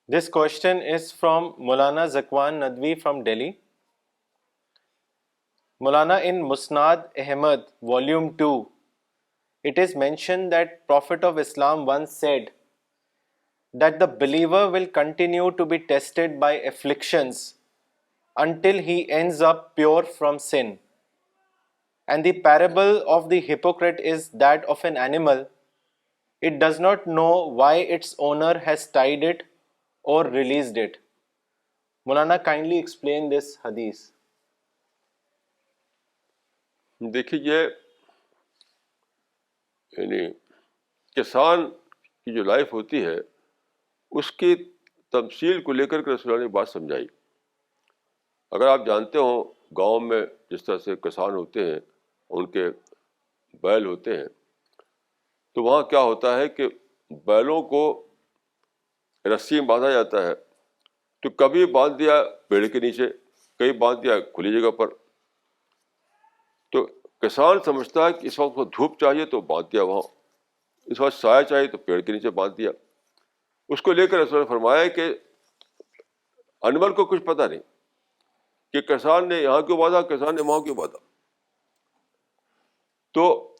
This question is from Maulana Zakwan Nadwi from Delhi. Maulana, in Musnad Ahmad, Volume 2, it is mentioned that Prophet of Islam once said that the believer will continue to be tested by afflictions until he ends up pure from sin. And the parable of the hypocrite is that of an animal. It does not know why its owner has tied it or released it. Maulana, kindly explain this hadith. دیکھیے یعنی کسان کی جو life ہوتی ہے اس کی تمثیل کو لے کر کے رسول اللہ نے بات سمجھائی. اگر آپ جانتے ہو گاؤں میں جس طرح سے کسان ہوتے ہیں, ان کے بیل ہوتے ہیں, تو وہاں کیا ہوتا ہے کہ بیلوں کو رسی میں باندھا جاتا ہے. تو کبھی باندھ دیا پیڑ کے نیچے, کبھی باندھ دیا کھلی جگہ پر. تو کسان سمجھتا ہے کہ اس وقت کو دھوپ چاہیے تو باندھ دیا وہاں, اس وقت سایہ چاہیے تو پیڑ کے نیچے باندھ دیا. اس کو لے کر رسول نے فرمایا کہ انیمل کو کچھ پتہ نہیں کہ کسان نے یہاں کیوں باندھا, کسان نے وہاں کیوں باندھا. تو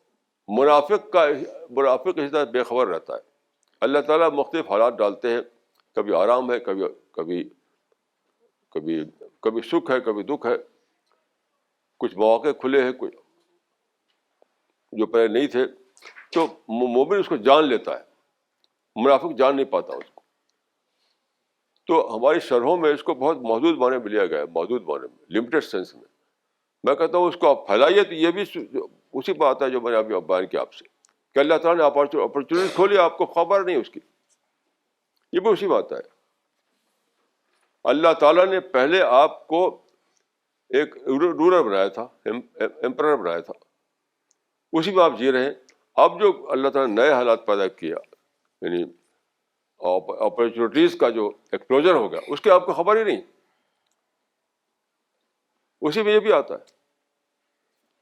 منافق اس طرح بے خبر رہتا ہے. اللہ تعالیٰ مختلف حالات ڈالتے ہیں, کبھی آرام ہے, کبھی سکھ ہے, کبھی دکھ ہے. کچھ مواقع کھلے ہیں, کچھ جو پہلے نہیں تھے. تو مومن اس کو جان لیتا ہے, منافق جان نہیں پاتا اس کو. تو ہماری شرحوں میں اس کو بہت محدود معنی میں لیا گیا ہے, محدود معنی میں, لمیٹڈ سینس میں. میں کہتا ہوں اس کو آپ پھیلائیے تو یہ بھی اسی بات ہے جو میں نے ابھی بیان کیا آپ سے, کہ اللہ تعالیٰ نے اپرچونیٹی کھولی, آپ کو خبر نہیں اس کی. یہ بھی اسی بات ہے. اللہ تعالیٰ نے پہلے آپ کو ایک رولر بنایا تھا, ایمپرر بنایا تھا, اسی میں آپ جی رہے ہیں. اب جو اللہ تعالیٰ نے نئے حالات پیدا کیا, یعنی اپرچونیٹیز کا جو ایکسپلوژر ہو گیا, اس کی آپ کو خبر ہی نہیں. اسی میں یہ بھی آتا ہے.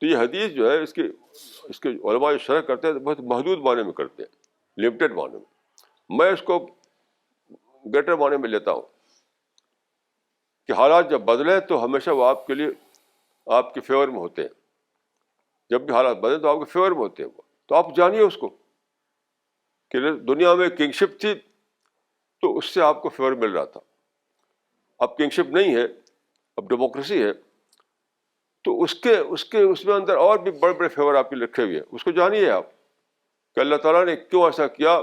تو یہ حدیث جو ہے اس کے علماء جو شرح کرتے ہیں بہت محدود معنی میں کرتے ہیں, لمیٹڈ معنی میں. میں اس کو گریٹر معنی میں لیتا ہوں کہ حالات جب بدلیں تو ہمیشہ وہ آپ کے لیے آپ کے فیور میں ہوتے ہیں. جب بھی حالات بدلیں تو آپ کے فیور میں ہوتے ہیں وہ. تو آپ جانیے اس کو کہ دنیا میں کنگشپ تھی تو اس سے آپ کو فیور مل رہا تھا. اب کنگشپ نہیں ہے, اب ڈیموکریسی ہے, تو اس میں اندر اور بھی بڑے بڑے فیور آپ کے لکھے ہوئے ہیں. اس کو جانیے آپ کہ اللہ تعالیٰ نے کیوں ایسا کیا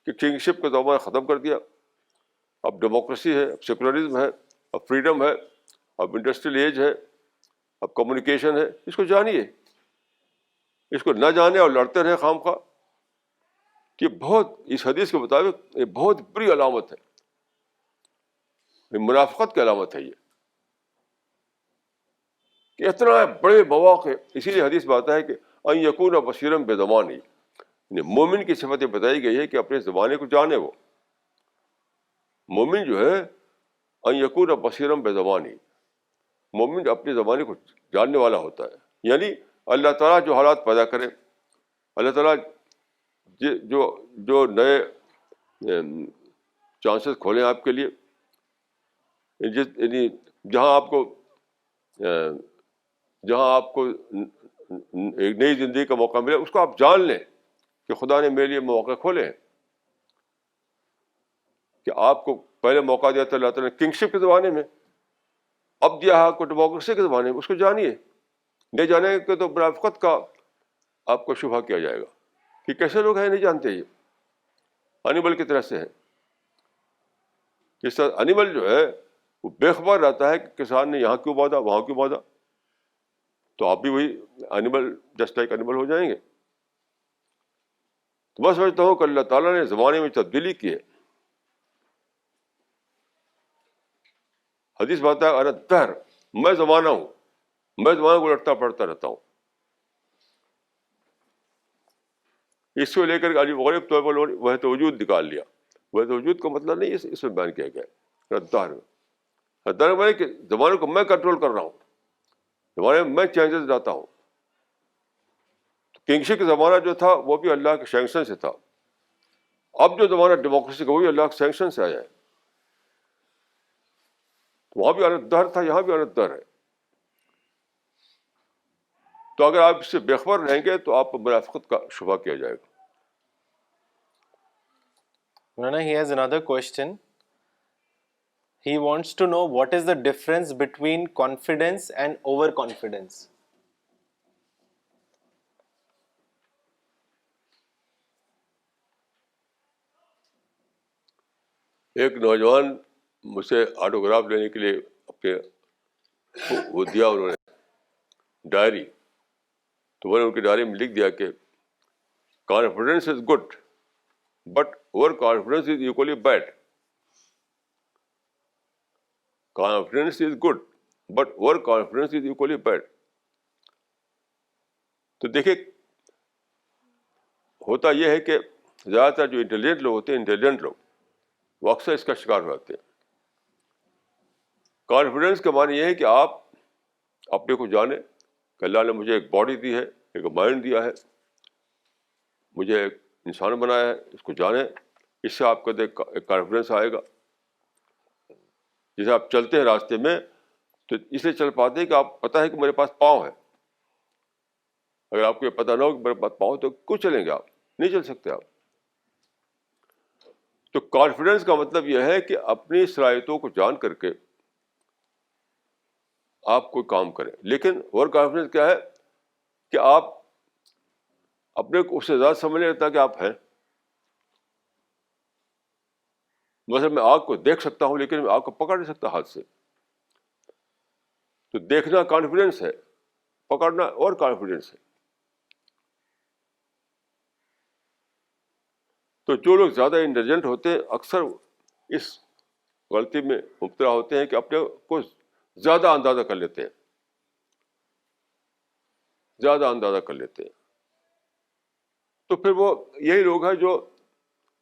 کہ کنگشپ کا زمانہ ختم کر دیا. اب ڈیموکریسی ہے, اب سیکولرزم ہے, اب فریڈم ہے, اب انڈسٹریل ایج ہے, اب کمیونیکیشن ہے. اس کو جانیے. اس کو نہ جانے اور لڑتے رہے خام خواہ, کہ بہت اس حدیث کے مطابق یہ بہت بری علامت ہے, یہ منافقت کی علامت ہے. یہ کہ اتنا بڑے مواقع, اسی لیے حدیث میں آتا ہے کہ ان یکون بصیرا بزمانہ, مومن کی صفت بتائی گئی ہے کہ اپنے زمانے کو جانے. وہ مومن جو ہے ان یکون بصیرا بزمانہ, مومن اپنے زمانے کو جاننے والا ہوتا ہے. یعنی اللہ تعالیٰ جو حالات پیدا کرے, اللہ تعالیٰ جو نئے چانسز کھولیں آپ کے لیے, یعنی جہاں آپ کو ایک نئی زندگی کا موقع ملے, اس کو آپ جان لیں کہ خدا نے میرے لیے مواقع کھولے ہیں. کہ آپ کو پہلے موقع دیا تھا اللہ تعالیٰ نے کنگشپ کے زمانے میں, اب دیا ہے آپ کو ڈیموکریسی کے زمانے میں. اس کو جانیے. نہیں جانے کہ تو منافقت کا آپ کو شبہ کیا جائے گا کہ کیسے لوگ ہیں نہیں جانتے, یہ انیمل کی طرح سے ہیں. جس طرح انیمل جو ہے وہ بے خبر رہتا ہے کہ کسان نے یہاں کیوں باندھا, وہاں کیوں باندھا, تو آپ بھی وہی انیمل, جسٹ لائک انیمل ہو جائیں گے. تو میں سمجھتا ہوں کہ اللہ تعالیٰ نے زمانے میں تبدیلی کی ہے. حدیث بات ہے انا الدہر, میں زمانہ ہوں, میں زمانہ کو لڑتا پڑتا رہتا ہوں. اس کو لے کر علی مغرب طور پر وحدت وجود نکال لیا. وحدت وجود کا مطلب نہیں اس میں بیان کیا گیا ہے. الدہر میں کہ زمانے کو میں کنٹرول کر رہا ہوں, زمانے میں چینجز لاتا ہوں. کنگشپ کا زمانہ جو تھا وہ بھی اللہ کے سینکشن سے تھا. اب جو زمانہ ڈیموکریسی کا وہ بھی اللہ کے سینکشن سے آیا ہے. وہاں بھی الدہر تھا, یہاں بھی الدہر ہے. تو اگر آپ اس سے بے خبر رہیں گے تو آپ پر منافقت کا شبہ کیا جائے گا. Nana, he has another question. He wants to know what is the difference between confidence and overconfidence. ایک نوجوان مجھ سے آٹوگراف لینے کے لیے اپنے وہ دیا انہوں نے ڈائری. تو میں نے ان کی ڈائری میں لکھ دیا کہ confidence is good but overconfidence is equally bad. Confidence is good, but overconfidence is equally bad. تو دیکھیے ہوتا یہ ہے کہ زیادہ تر جو انٹیلیجنٹ لوگ ہوتے ہیں، انٹیلیجنٹ لوگ، وہ اکثر اس کا شکار ہو جاتے ہیں. کانفیڈنس کا معنی یہ ہے کہ آپ اپنے کو جانیں کہ اللہ نے مجھے ایک باڈی دی ہے، ایک مائنڈ دیا ہے، مجھے ایک انسان بنایا ہے، اس کو جانیں. اس سے آپ کو ایک کانفیڈنس آئے گا. جیسے آپ چلتے ہیں راستے میں تو اس لیے چل پاتے ہیں کہ آپ پتہ ہے کہ میرے پاس پاؤں ہے. اگر آپ کو یہ پتہ نہ ہو کہ میرے پاس پاؤں تو کیوں چلیں گے؟ آپ نہیں چل سکتے آپ. تو کانفیڈنس کا مطلب یہ ہے کہ اپنی صلاحیتوں کو جان کر کے آپ کوئی کام کریں. لیکن اوور کانفیڈنس کیا ہے کہ آپ اپنے کو اس سے زیادہ سمجھ لیتا کہ آپ ہیں. مثلا میں آگ کو دیکھ سکتا ہوں لیکن میں آگ کو پکڑ نہیں سکتا ہاتھ سے. تو دیکھنا کانفیڈنس ہے، پکڑنا اور کانفیڈنس ہے. تو جو لوگ زیادہ انٹیلیجنٹ ہوتے ہیں اکثر اس غلطی میں مبتلا ہوتے ہیں کہ اپنے کو زیادہ اندازہ کر لیتے ہیں، زیادہ اندازہ کر لیتے ہیں. تو پھر وہ یہی لوگ ہیں جو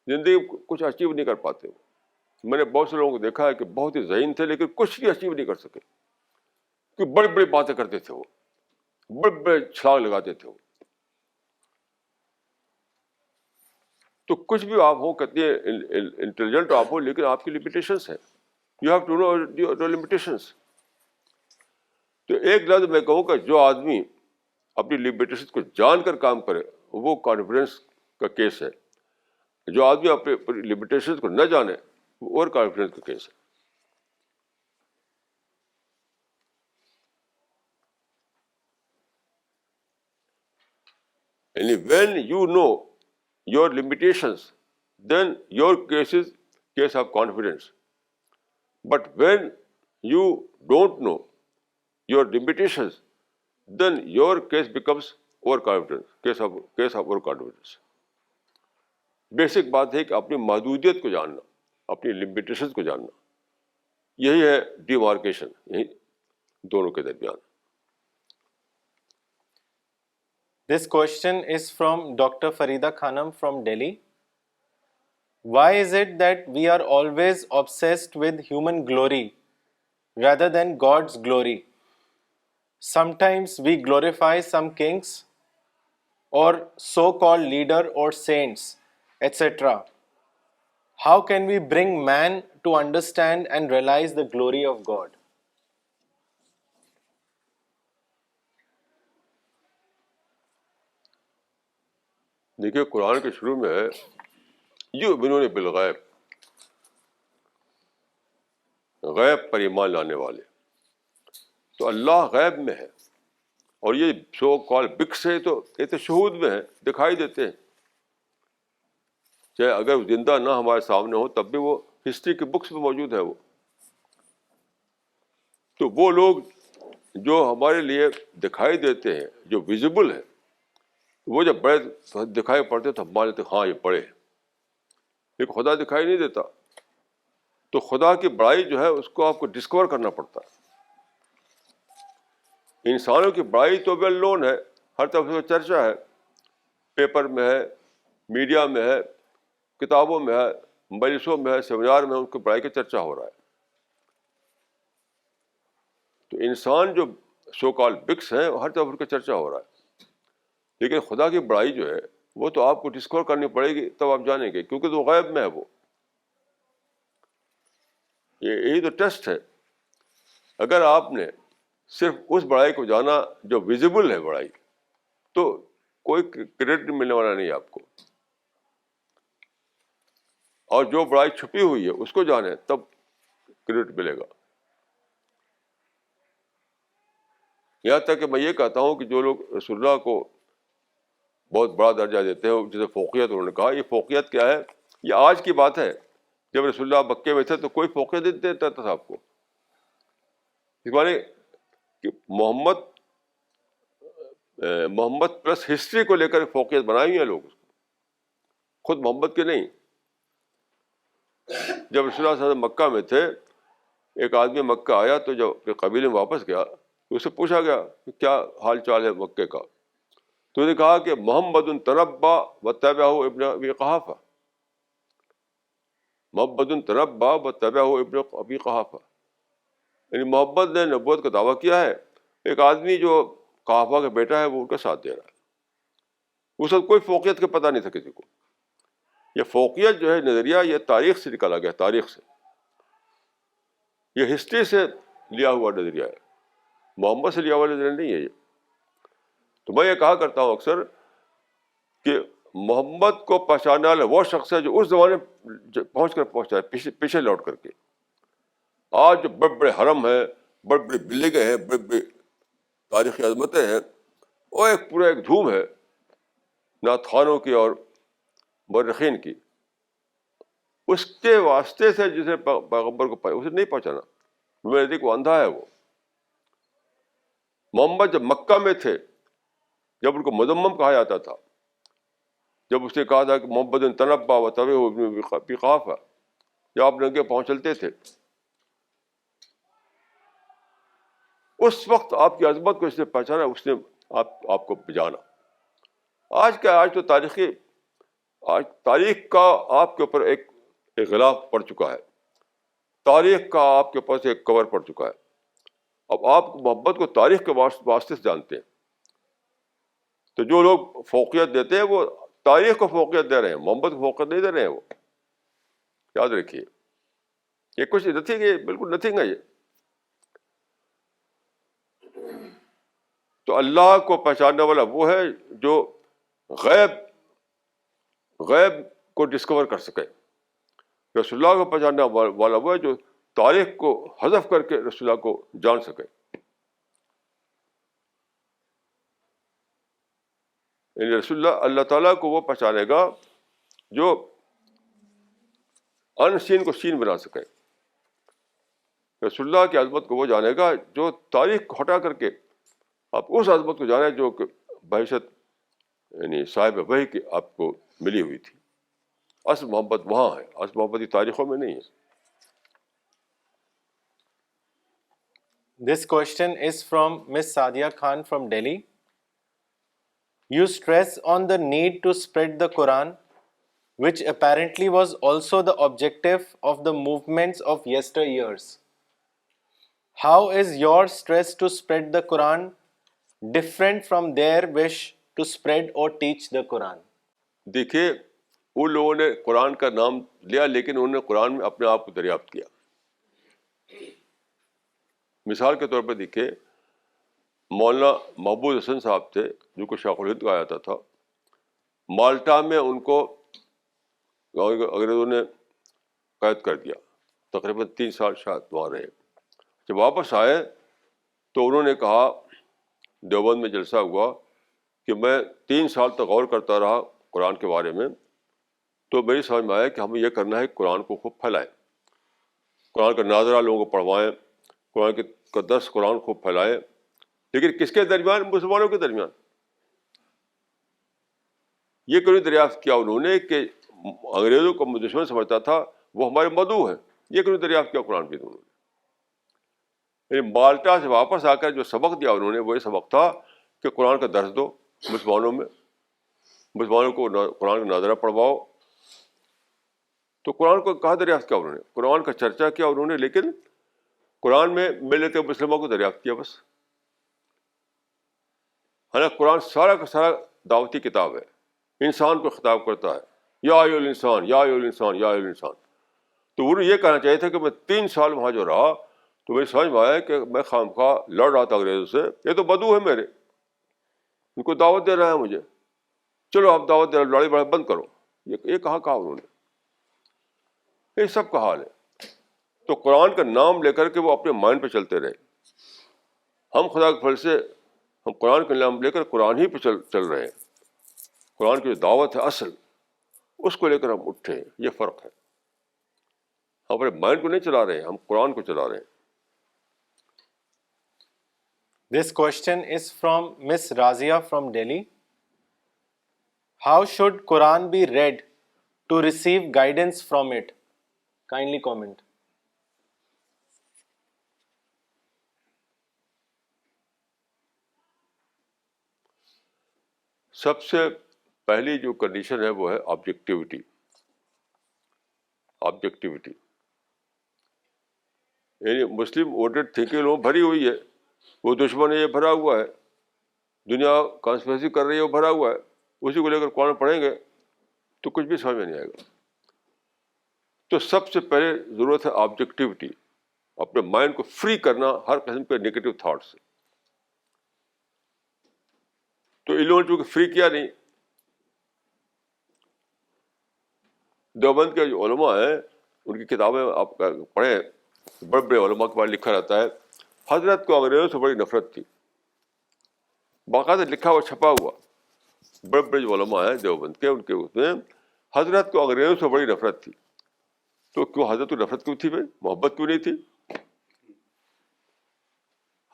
زندگی میں کچھ اچیو نہیں کر پاتے. میں نے بہت سے لوگوں کو دیکھا ہے کہ بہت ہی ذہین تھے لیکن کچھ بھی اچیو نہیں کر سکے، کہ بڑی بڑی باتیں کرتے تھے، وہ بڑے بڑے چھلانگ لگاتے تھے وہ. تو کچھ بھی آپ ہو، کتنے انٹیلیجنٹ آپ ہو، لیکن آپ کی لمیٹیشنس ہیں. You have to know your limitations. تو ایک لفظ میں کہوں کہ جو آدمی اپنی لمیٹیشنس کو جان کر کام کرے وہ کانفیڈنس کا کیس ہے. جو آدمی اپنے لمیٹیشنس کو نہ جانے وہ اوور کانفیڈنس کا کیس ہے. یعنی when you know your limitations, then your case is case of confidence. But when you don't know your limitations, then your case becomes overconfidence, case of overconfidence. Basic بات ہے کہ اپنی محدودیت کو جاننا، اپنی لمیٹیشنز کو جاننا، یہی ہے ڈیمارکیشن، یہی دونوں کے درمیان. This question is from Dr. Farida Khanam from Delhi. Why is it that we are always obsessed with human glory rather than God's glory? Sometimes we glorify some kings or so-called leader or saints, etc. How can we bring man to understand and realize the glory of God? دیکھیے قرآن کے شروع میں ہے یؤمنون بالغیب، غیب پر ایمان لانے والے. تو اللہ غیب میں ہے، اور یہ سو کال بکس ہے تو یہ تو شہود میں ہے، دکھائی دیتے ہیں. چاہے اگر زندہ نہ ہمارے سامنے ہو تب بھی وہ ہسٹری کی بکس میں موجود ہے وہ. تو وہ لوگ جو ہمارے لیے دکھائی دیتے ہیں، جو ویزیبل ہے، وہ جب بڑے دکھائی پڑتے تو ہم مان لیتے ہاں یہ بڑے ہیں. لیکن خدا دکھائی نہیں دیتا. تو خدا کی بڑائی جو ہے اس کو آپ کو ڈسکور کرنا پڑتا ہے. انسانوں کی بڑائی تو ویل نون ہے، ہر طرف سے چرچا ہے، پیپر میں ہے، میڈیا میں ہے، کتابوں میں ہے، مجلسوں میں ہے، سیمینار میں ہے، ان کی بڑائی کا چرچا ہو رہا ہے. تو انسان جو سو کال بکس ہیں ہر طرف ان کا چرچا ہو رہا ہے. لیکن خدا کی بڑائی جو ہے وہ تو آپ کو ڈسکور کرنی پڑے گی تب آپ جانیں گے، کیونکہ تو غیب میں ہے وہ. یہی تو ٹیسٹ ہے. اگر آپ نے صرف اس بڑائی کو جانا جو ویزیبل ہے بڑائی، تو کوئی کریڈٹ ملنے والا نہیں آپ کو. اور جو بڑائی چھپی ہوئی ہے اس کو جانے تب کریڈٹ ملے گا. یہاں تک کہ میں یہ کہتا ہوں کہ جو لوگ رسول اللہ کو بہت بڑا درجہ دیتے ہیں، جسے فوقیت انہوں نے کہا، یہ فوقیت کیا ہے؟ یہ آج کی بات ہے. جب رسول اللہ مکے میں تھے تو کوئی فوقیت نہیں دیتا تھا آپ کو. اس بارے کہ محمد پلس ہسٹری کو لے کر فوقیت بنائی ہوئی ہے لوگ. خود محمد کے نہیں. جب رسول اللہ صلی اللہ علیہ وسلم مکہ میں تھے، ایک آدمی مکہ آیا تو جب اپنے قبیلے میں واپس گیا تو اس سے پوچھا گیا کہ کیا حال چال ہے مکے کا، تو نے کہا کہ محمد تنبا وتبعہ ابن ابی قحافہ. محمد تنبا وتبعہ ابن ابی قحافہ، یعنی محمد نے نبوت کا دعویٰ کیا ہے، ایک آدمی جو قحافہ کا بیٹا ہے وہ ان کا ساتھ دے رہا ہے. اس وقت کوئی فوقیت کا پتہ نہیں تھا کسی کو. یہ فوقیت جو ہے نظریہ یہ تاریخ سے نکالا گیا، تاریخ سے، یہ ہسٹری سے لیا ہوا نظریہ ہے، محمد سے لیا ہوا نظریہ نہیں ہے یہ. تو میں یہ کہا کرتا ہوں اکثر کہ محمد کو پہچاننے والا وہ شخص ہے جو اس زمانے پہنچ کر پہنچا ہے، پیچھے لوٹ کر کے. آج جو بڑے بڑے حرم ہیں، بڑے بڑے بلڈنگیں ہیں، بڑے بڑے تاریخی عظمتیں ہیں، وہ پورا ایک دھوم ہے نعت خوانوں کی اور مورخین کی. اس کے واسطے سے جسے پیغمبر کو اسے نہیں پہچانا، میرے نزدیک وہ اندھا ہے. وہ محمد جب مکہ میں تھے، جب ان کو مذمم کہا جاتا تھا، جب اس نے کہا تھا کہ محمد تنبا وتبعہ ابن ابی قحافہ، جب آپ ننگے پاؤں چلتے تھے، اس وقت آپ کی عظمت کو اس نے پہچانا، اس نے آپ کو جانا. آج تو آج تاریخ کا آپ کے اوپر ایک غلاف پڑ چکا ہے، تاریخ کا آپ کے پاس ایک کور پڑ چکا ہے. اب آپ محبت کو تاریخ کے واسطے سے جانتے ہیں. تو جو لوگ فوقیت دیتے ہیں وہ تاریخ کو فوقیت دے رہے ہیں، محبت کو فوقیت نہیں دے رہے ہیں. وہ یاد رکھیے، یہ کچھ نتھنگ ہے، بالکل نتھنگ ہے یہ. تو اللہ کو پہچاننے والا وہ ہے جو غیب کو ڈسکور کر سکے. رسول اللہ کو پہچاننے والا وہ ہے جو تاریخ کو حذف کر کے رسول اللہ کو جان سکے. یعنی رسول اللہ تعالیٰ کو وہ پہچانے گا جو ان سین کو سین بنا سکے. رسول اللہ کی عظمت کو وہ جانے گا جو تاریخ کو ہٹا کر کے آپ اس عظمت کو جانیں جو کہ بحیثیت یعنی صاحب وحی کی آپ کو ملی ہوئی تھی. اصل محبت وہاں ہے، اصل محبت کی تاریخوں میں نہیں ہے. This question is from Miss Sadia Khan from Delhi. You stress on the need to spread the Quran, which apparently was also the objective of the movements of yesteryears. How is your stress to spread the Quran different from their wish to spread or teach the Quran? دیکھیے، ان لوگوں نے قرآن کا نام لیا لیکن انہوں نے قرآن میں اپنے آپ کو دریافت کیا. مثال کے طور پر دیکھیے، مولانا محبوب حسن صاحب تھے جو کہ شیخ الہند کہا جاتا تھا. مالٹا میں ان کو انگریزوں نے قید کر دیا، تقریباً 3 سال شاید وہاں رہے. جب واپس آئے تو انہوں نے کہا، دیوبند میں جلسہ ہوا کہ میں 3 سال تک غور کرتا رہا قرآن کے بارے میں، تو میری سمجھ میں آیا کہ ہمیں یہ کرنا ہے، قرآن کو خوب پھیلائیں، قرآن کا ناظرہ لوگوں کو پڑھوائیں، قرآن کا درس قرآن خوب پھیلائیں. لیکن کس کے درمیان؟ مسلمانوں کے درمیان. یہ کیوں دریافت کیا انہوں نے کہ انگریزوں کو دشمن سمجھتا تھا، وہ ہمارے مدعو ہیں. یہ کیوں دریافت کیا قرآن کی انہوں نے؟ یعنی مالٹا سے واپس آ کر جو سبق دیا انہوں نے وہ یہ سبق تھا کہ قرآن کا درس دو مسلمانوں میں، مسلمانوں کو قرآن کا ناظرہ پڑھواؤ. تو قرآن کو کہاں دریافت کیا انہوں نے؟ قرآن کا چرچا کیا انہوں نے، لیکن قرآن میں ملت مسلمہ کو دریافت کیا بس. حالانکہ قرآن سارا کا سارا دعوتی کتاب ہے، انسان کو خطاب کرتا ہے، یا ایھا الانسان یا ایھا الانسان یا ایھا الانسان. تو انہوں نے یہ کہنا چاہیے تھا کہ میں 3 سال وہاں جو رہا تو میری سمجھ میں آیا کہ میں خواہ لڑ رہا تھا انگریزوں سے، یہ تو بدو ہے میرے، ان کو دعوت دے رہا ہے مجھے، چلو آپ دعوت دے رہے، لڑائی بڑھائی بند کرو. یہ کہا انہوں نے. یہ سب کا حال ہے. تو قرآن کا نام لے کر کے وہ اپنے مائنڈ پہ چلتے رہے. ہم خدا کے فضل سے ہم قرآن کا نام لے کر قرآن ہی پہ چل رہے ہیں. قرآن کی جو دعوت ہے اصل، اس کو لے کر ہم اٹھے ہیں. یہ فرق ہے. ہم اپنے مائنڈ کو نہیں چلا رہے ہیں، ہم قرآن کو چلا رہے ہیں. This question is from Miss Razia from Delhi. How should Quran be read to receive guidance from it? Kindly comment. سب سے پہلی جو کنڈیشن ہے وہ ہے آبجیکٹیوٹی. آبجیکٹیوٹی یعنی مسلم ووٹڈ تھنکنگ لوگوں بھری ہوئی ہے. وہ دشمن ہے یہ بھرا ہوا ہے, دنیا کانسپریسی کر رہی ہے وہ بھرا ہوا ہے. اسی کو لے کر قرآن پڑھیں گے تو کچھ بھی سمجھ میں نہیں آئے گا. تو سب سے پہلے ضرورت ہے آبجیکٹیوٹی, اپنے مائنڈ کو فری کرنا ہر قسم کے نگیٹو تھاٹ سے. تو ان لوگوں نے چونکہ فری کیا نہیں. دیوبند کے جو علماء ہیں ان کی کتابیں آپ پڑھیں, بڑے بڑے علماء کے بارے لکھا رہتا ہے حضرت کو انگریزوں سے بڑی نفرت تھی, باقاعدہ لکھا ہوا چھپا ہوا. بڑے بڑے جو علماء ہیں دیوبند کے ان کے اس میں حضرت کو انگریزوں سے بڑی نفرت تھی. تو کیوں حضرت کو نفرت کیوں تھی بھائی, محبت کیوں نہیں تھی؟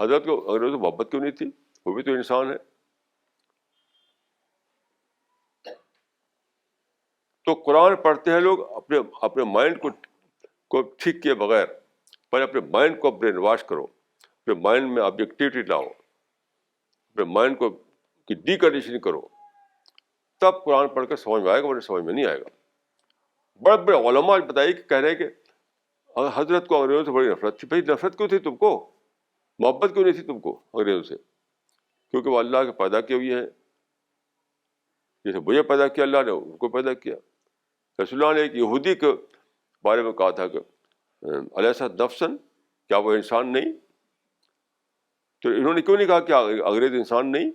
حضرت کو انگریزوں سے محبت کیوں نہیں تھی؟ وہ بھی تو انسان ہے. تو قرآن پڑھتے ہیں لوگ اپنے مائنڈ کو ٹھیک کیے بغیر. پہلے اپنے مائنڈ کو برین واش کرو, اپنے مائنڈ میں آبجیکٹیوٹی لاؤ, اپنے مائنڈ کو کی ڈی کنڈیشننگ کرو, تب قرآن پڑھ کر سمجھ میں آئے گا, ورنہ سمجھ میں نہیں آئے گا. بڑے بڑے علماء بتائیے کہ کہہ رہے ہیں کہ حضرت کو انگریزوں سے بڑی نفرت تھی. بھائی نفرت کیوں تھی تم کو, محبت کیوں نہیں تھی تم کو انگریزوں سے؟ کیونکہ وہ اللہ کے پیدا کیے ہوئے ہیں. جیسے مجھے پیدا کیا اللہ نے, ان کو پیدا کیا. رسول اللہ نے ایک یہودی کے بارے میں کہا تھا کہ الیس نفسن, کیا وہ انسان نہیں؟ تو انہوں نے کیوں نہیں کہا کہ انگریز انسان نہیں,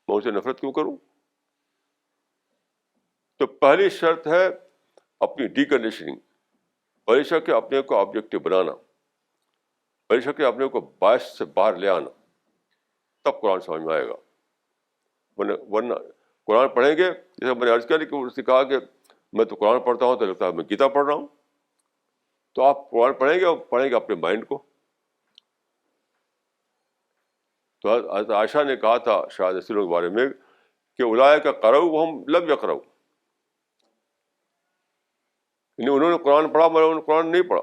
میں اسے نفرت کیوں کروں؟ تو پہلی شرط ہے اپنی ڈی کنڈیشننگ. پہلی شرط ہے اپنے کو آبجیکٹو بنانا. پہلی شرط ہے اپنے کو باعث سے باہر لے آنا, تب قرآن سمجھ میں آئے گا. ورنہ قرآن پڑھیں گے, جیسے میں نے عرض کیا کہ اس نے کہا کہ میں تو قرآن پڑھتا ہوں تو لگتا ہے میں گیتا پڑھ رہا ہوں. تو آپ قرآن پڑھیں گے اور پڑھیں گے اپنے مائنڈ کو. تو حضرت عائشہ نے کہا تھا شاید رسول کے بارے میں کہ اولئک کا قرؤ ہم لم یقرؤ, یعنی انہوں نے قرآن پڑھا مگر انہوں نے قرآن نہیں پڑھا.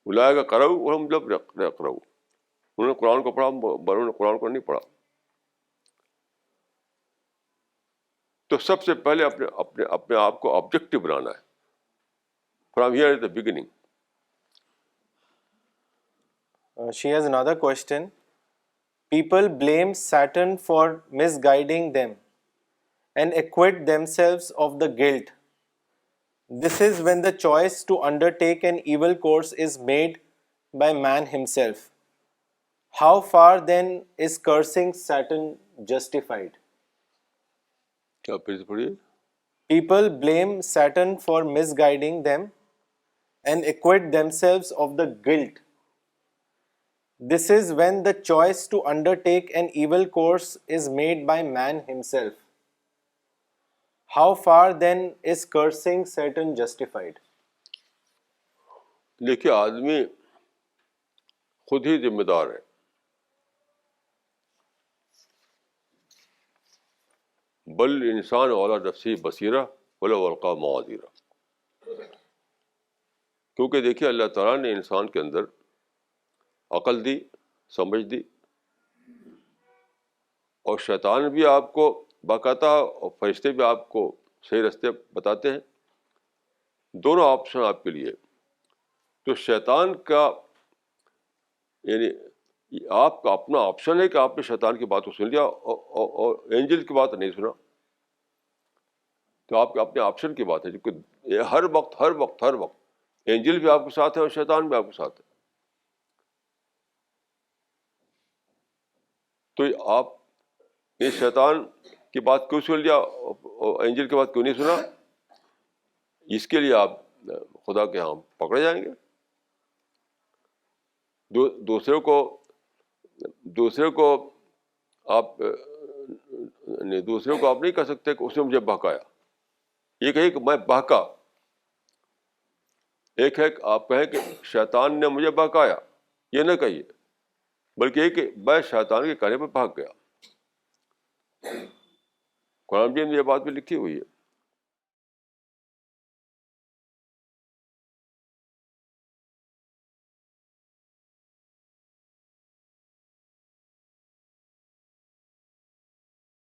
اولئک کا قرؤ ہم لم یقرؤ, انہوں نے قرآن کو پڑھا مگر انہوں نے قرآن کو نہیں پڑھا. تو سب سے پہلے اپنے آپ کو آبجیکٹو بنانا ہے. From here is the beginning. She has another question. People blame Satan for misguiding them and acquit themselves of the guilt. This is when the choice to undertake an evil course is made by man himself. How far then is cursing Satan justified? کیا پھر سے پڑھیے. People blame Satan for misguiding them and acquit themselves of the guilt. This is when the choice to undertake an evil course is made by man himself. How far then is cursing Satan justified? دیکھیے آدمی خود ہی ذمہ دار ہے. بل انسان والا نفسی بصیرہ ولو القیٰ معاذیرہ. کیونکہ دیکھیے اللہ تعالیٰ نے انسان کے اندر عقل دی, سمجھ دی, اور شیطان بھی آپ کو باقاعدہ اور فرشتے بھی آپ کو صحیح راستے بتاتے ہیں. دونوں آپشن آپ کے لیے. تو شیطان کا یعنی آپ کا اپنا آپشن ہے کہ آپ نے شیطان کی بات کو سن لیا اور اینجل کی بات نہیں سنا. تو آپ کے اپنے آپشن کی بات ہے, کیونکہ ہر وقت اینجل بھی آپ کے ساتھ ہے اور شیطان بھی آپ کے ساتھ ہے. تو آپ نے شیطان کی بات کیوں سن لیا اور اینجل کی بات کیوں نہیں سنا, اس کے لیے آپ خدا کے ہاں پکڑے جائیں گے. دوسرے کو آپ نہیں کہہ سکتے کہ اس نے مجھے بہکایا. یہ کہیے کہ میں بہکا. ایک ہے کہ آپ کہیں کہ شیطان نے مجھے بہکایا, یہ نہ کہیے, بلکہ یہ کہ میں شیطان کے کہنے پہ بھاگ گیا. قرآن میں یہ بات بھی لکھی ہوئی ہے.